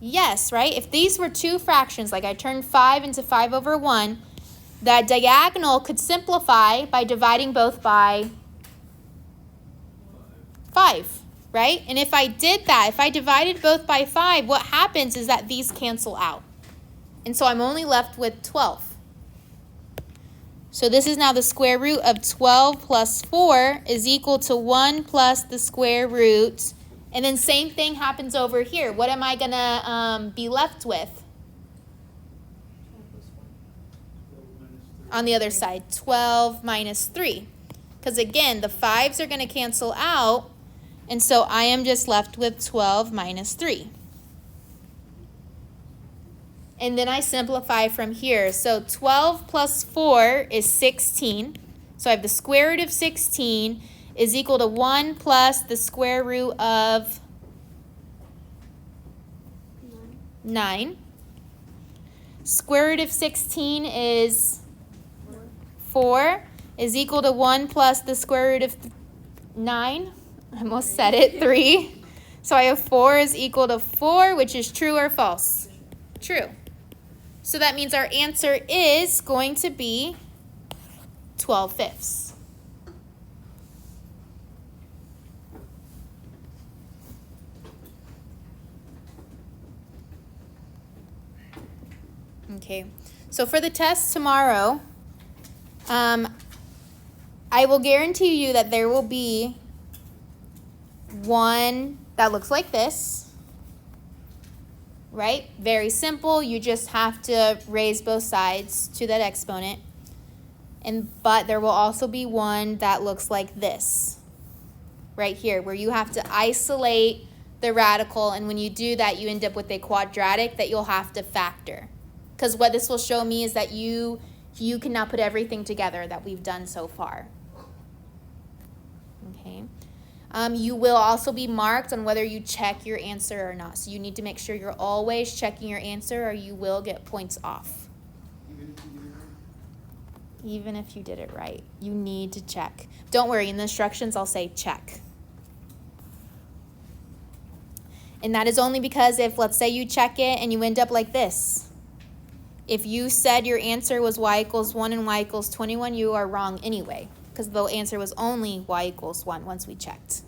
Yes, right? If these were two fractions, like I turned 5 into 5 over 1, that diagonal could simplify by dividing both by 5, right? And if I did that, if I divided both by 5, what happens is that these cancel out. And so I'm only left with 12. So this is now the square root of 12 plus 4 is equal to 1 plus the square root. And then same thing happens over here. What am I going to be left with? On the other side, 12 minus 3. Because again, the 5s are going to cancel out. And so I am just left with 12 minus 3. And then I simplify from here. So 12 plus 4 is 16. So I have the square root of 16 is equal to 1 plus the square root of 9. Square root of 16 is 4 is equal to 1 plus the square root of 9. I almost said it, 3. So I have 4 is equal to 4, which is true or false? True. So that means our answer is going to be 12/5. Okay, so for the test tomorrow, I will guarantee you that there will be one that looks like this, right? Very simple. You just have to raise both sides to that exponent. But there will also be one that looks like this, right here, where you have to isolate the radical, and when you do that, you end up with a quadratic that you'll have to factor. Because what this will show me is that you can now put everything together that we've done so far. Okay. You will also be marked on whether you check your answer or not. So you need to make sure you're always checking your answer, or you will get points off. Even if you did it right, you need to check. Don't worry, in the instructions I'll say check. And that is only because if, let's say you check it and you end up like this. If you said your answer was y equals 1 and y equals 21, you are wrong anyway, because the answer was only y equals 1 once we checked.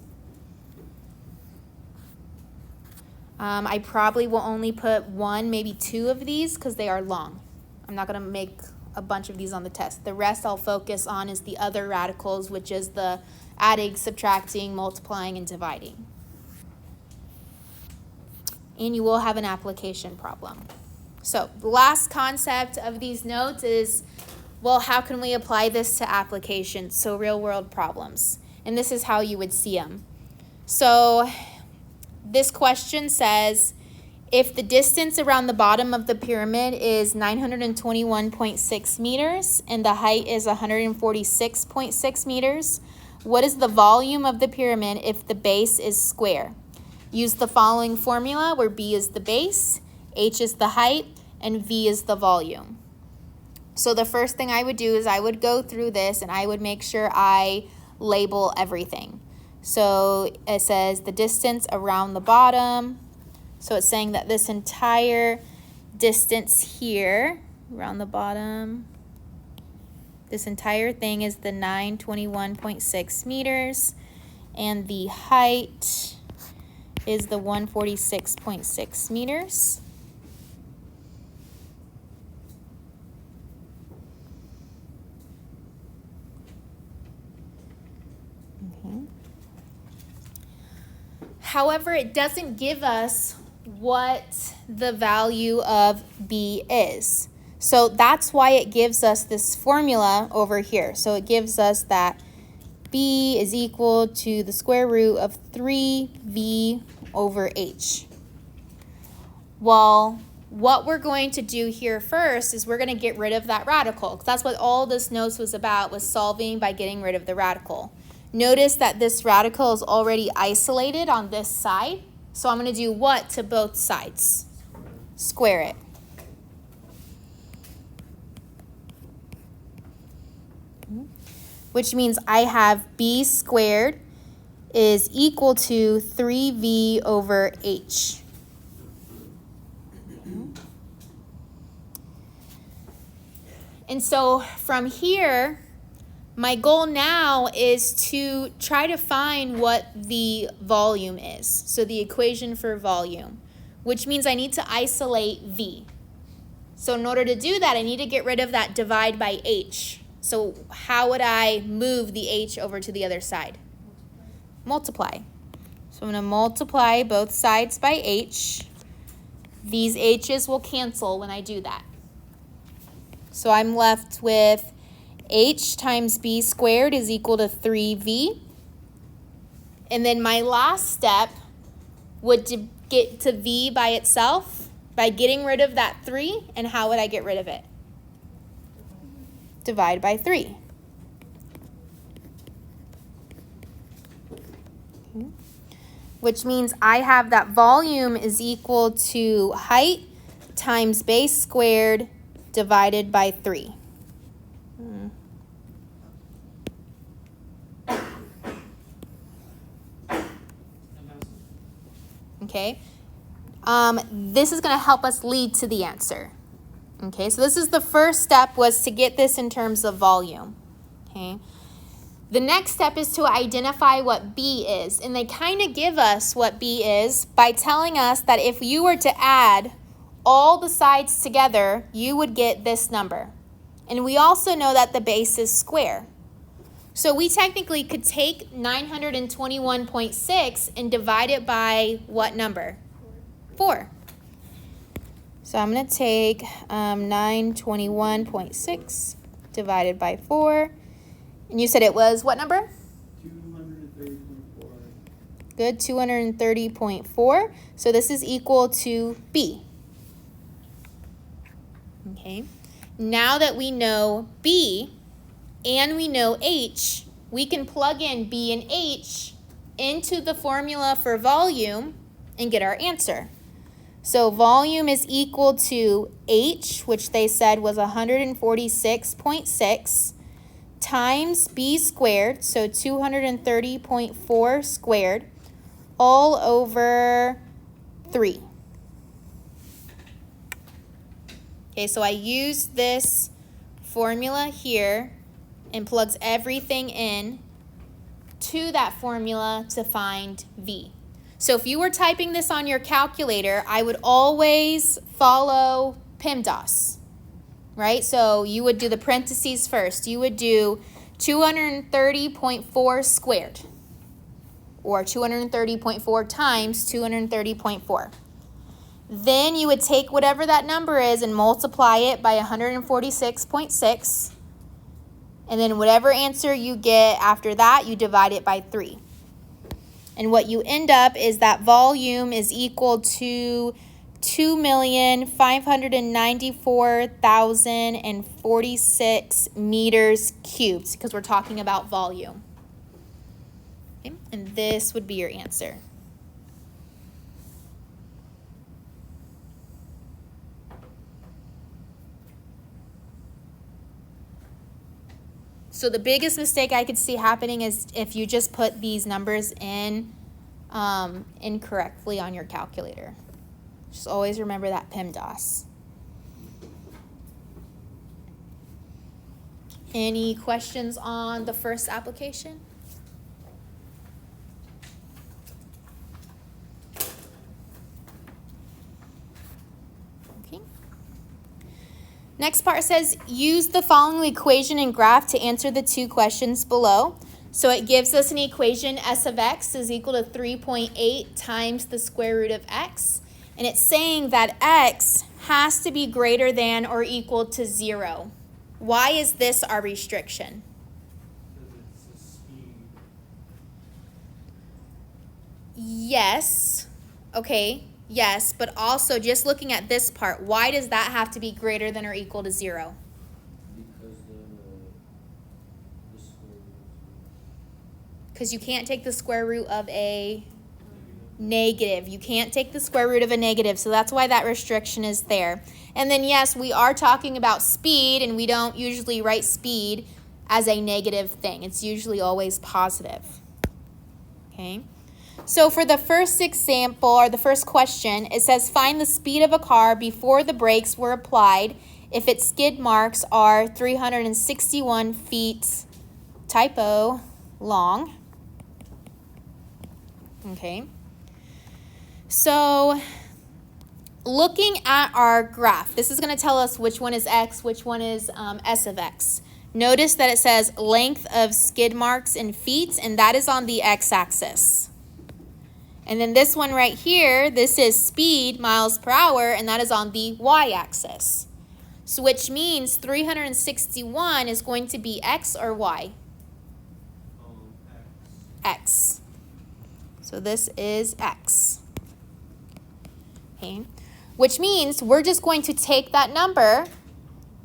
I probably will only put 1, maybe 2 of these because they are long. I'm not going to make a bunch of these on the test. The rest I'll focus on is the other radicals, which is the adding, subtracting, multiplying, and dividing. And you will have an application problem. So the last concept of these notes is, well, how can we apply this to applications, so real world problems? And this is how you would see them. So this question says, if the distance around the bottom of the pyramid is 921.6 meters and the height is 146.6 meters, what is the volume of the pyramid if the base is square? Use the following formula where B is the base, H is the height, and V is the volume. So the first thing I would do is I would go through this and I would make sure I label everything. So it says the distance around the bottom. So it's saying that this entire distance here around the bottom, this entire thing is the 921.6 meters, and the height is the 146.6 meters. However, it doesn't give us what the value of B is. So that's why it gives us this formula over here. So it gives us that B is equal to the square root of 3V over H. Well, what we're going to do here first is we're going to get rid of that radical, because that's what all this notes was about, was solving by getting rid of the radical. Notice that this radical is already isolated on this side. So I'm going to do what to both sides? Square it. Which means I have B squared is equal to 3V over H. And so from here, my goal now is to try to find what the volume is. So the equation for volume, which means I need to isolate V. So in order to do that, I need to get rid of that divide by H. So how would I move the H over to the other side? Multiply. So I'm going to multiply both sides by H. These H's will cancel when I do that. So I'm left with H times B squared is equal to 3V. And then my last step would to get to V by itself by getting rid of that 3. And how would I get rid of it? Divide by 3. Okay. Which means I have that volume is equal to height times base squared divided by 3. Okay, this is going to help us lead to the answer. Okay, so this is the first step, was to get this in terms of volume. Okay, the next step is to identify what B is, and they kind of give us what B is by telling us that if you were to add all the sides together, you would get this number. And we also know that the base is square. So we technically could take 921.6 and divide it by what number? 4. So I'm going to take 921.6 divided by 4. And you said it was what number? 230.4. Good, 230.4. So this is equal to B. Okay. Now that we know B, and we know H, we can plug in B and H into the formula for volume and get our answer. So volume is equal to H, which they said was 146.6, times B squared, so 230.4 squared, all over 3. Okay, so I use this formula here and plugs everything in to that formula to find V. So if you were typing this on your calculator, I would always follow PEMDAS, right? So you would do the parentheses first. You would do 230.4 squared, or 230.4 times 230.4. Then you would take whatever that number is and multiply it by 146.6. And then whatever answer you get after that, you divide it by 3. And what you end up is that volume is equal to 2,594,046 meters cubed, because we're talking about volume. Okay? And this would be your answer. So the biggest mistake I could see happening is if you just put these numbers in incorrectly on your calculator. Just always remember that PEMDAS. Any questions on the first application? Okay. Next part says, use the following equation and graph to answer the 2 questions below. So it gives us an equation, s of x is equal to 3.8 times the square root of x. And it's saying that x has to be greater than or equal to 0. Why is this our restriction? Because it's a speed. Yes. Okay. Yes, but also just looking at this part, why does that have to be greater than or equal to 0? Because the square root. Because you can't take the square root of a negative. You can't take the square root of a negative, so that's why that restriction is there. And then yes, we are talking about speed, and we don't usually write speed as a negative thing. It's usually always positive. Okay? So for the first example, or the first question, it says find the speed of a car before the brakes were applied if its skid marks are 361 feet, typo, long. Okay. So looking at our graph, this is going to tell us which one is x, which one is s of x. Notice that it says length of skid marks in feet, and that is on the x-axis. And then this one right here, this is speed, miles per hour, and that is on the y-axis. So which means 361 is going to be x or y? X. So this is x. Okay. Which means we're just going to take that number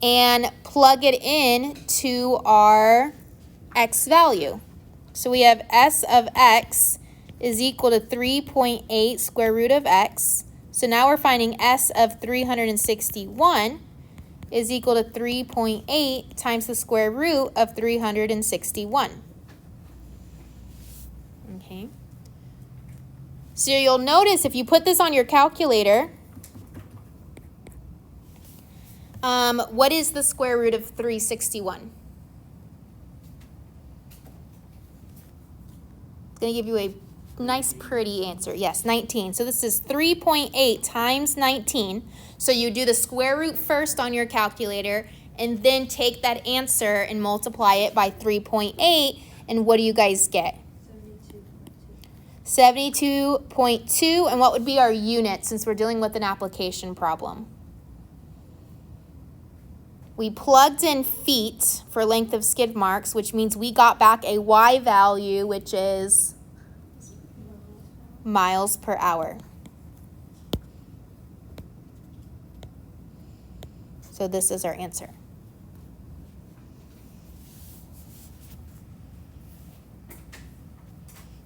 and plug it in to our x value. So we have s of x is equal to 3.8 square root of x. So now we're finding s of 361 is equal to 3.8 times the square root of 361. Okay. So you'll notice if you put this on your calculator, what is the square root of 361? It's going to give you a nice, pretty answer. Yes, 19. So this is 3.8 times 19. So you do the square root first on your calculator and then take that answer and multiply it by 3.8. And what do you guys get? 72.2. And what would be our unit since we're dealing with an application problem? We plugged in feet for length of skid marks, which means we got back a y value, which is miles per hour. So this is our answer.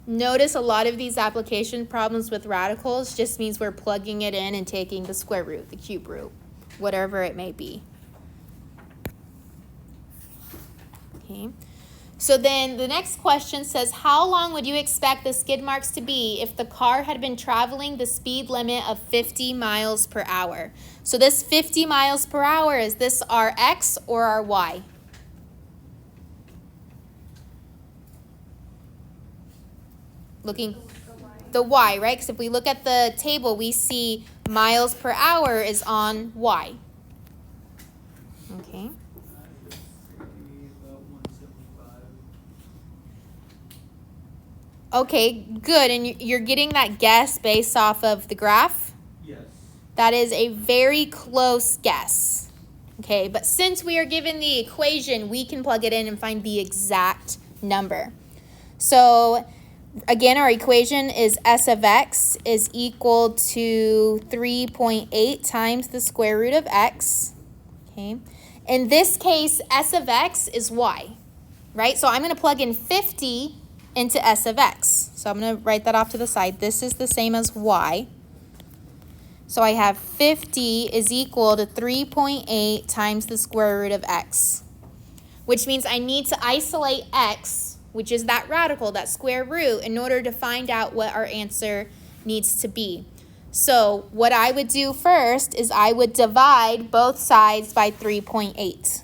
Notice a lot of these application problems with radicals just means we're plugging it in and taking the square root, the cube root, whatever it may be. Okay. So then the next question says, how long would you expect the skid marks to be if the car had been traveling the speed limit of 50 miles per hour? So this 50 miles per hour, is this our X or our Y? Looking, the Y, right? Because if we look at the table, we see miles per hour is on Y. Okay. About 175. Okay, good. And you're getting that guess based off of the graph? Yes. That is a very close guess. Okay, but since we are given the equation, we can plug it in and find the exact number. So again, our equation is S of X is equal to 3.8 times the square root of X. Okay. In this case, S of X is Y, right? So I'm going to plug in 50 into S of X. So I'm going to write that off to the side. This is the same as Y. So I have 50 is equal to 3.8 times the square root of X, which means I need to isolate X, which is that radical, that square root, in order to find out what our answer needs to be. So what I would do first is I would divide both sides by 3.8.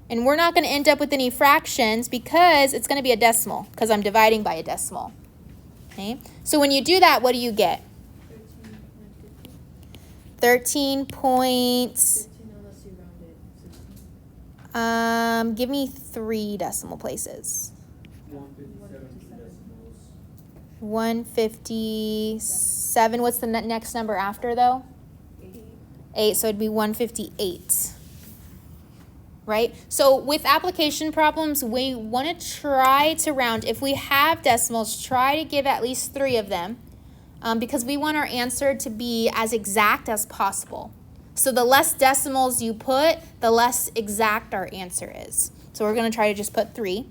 And we're not going to end up with any fractions because it's going to be a decimal, because I'm dividing by a decimal. Okay? So when you do that, what do you get? 13 points. 13 unless you round it. 16. Give me 3 decimal places. 157 decimals. 157. What's the next number after, though? 8. So it'd be 158. Right? So with application problems, we want to try to round. If we have decimals, try to give at least 3 of them because we want our answer to be as exact as possible. So the less decimals you put, the less exact our answer is. So we're going to try to just put 3.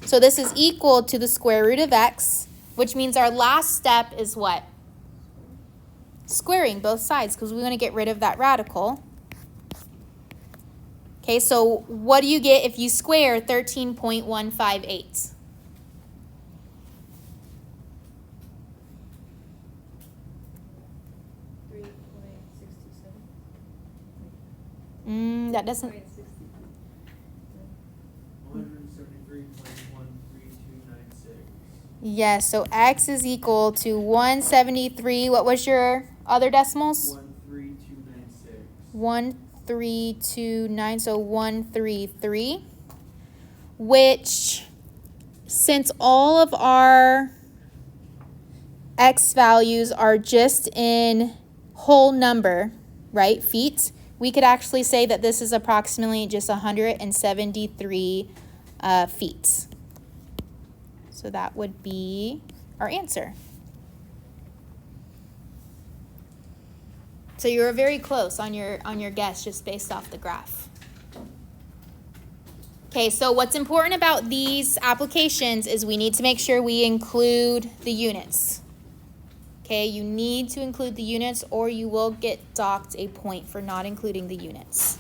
So this is equal to the square root of X, which means our last step is what? Squaring both sides, because we want to get rid of that radical. Okay, so what do you get if you square 13.158? That doesn't... 173.13296. Yes, so X is equal to 173. What was your other decimals? 13296. 1329, so 133, which, since all of our X values are just in whole number, right, feet, we could actually say that this is approximately just 173 feet. So that would be our answer. So you were very close on your guess just based off the graph. Okay, so what's important about these applications is we need to make sure we include the units. Okay, you need to include the units or you will get docked a point for not including the units.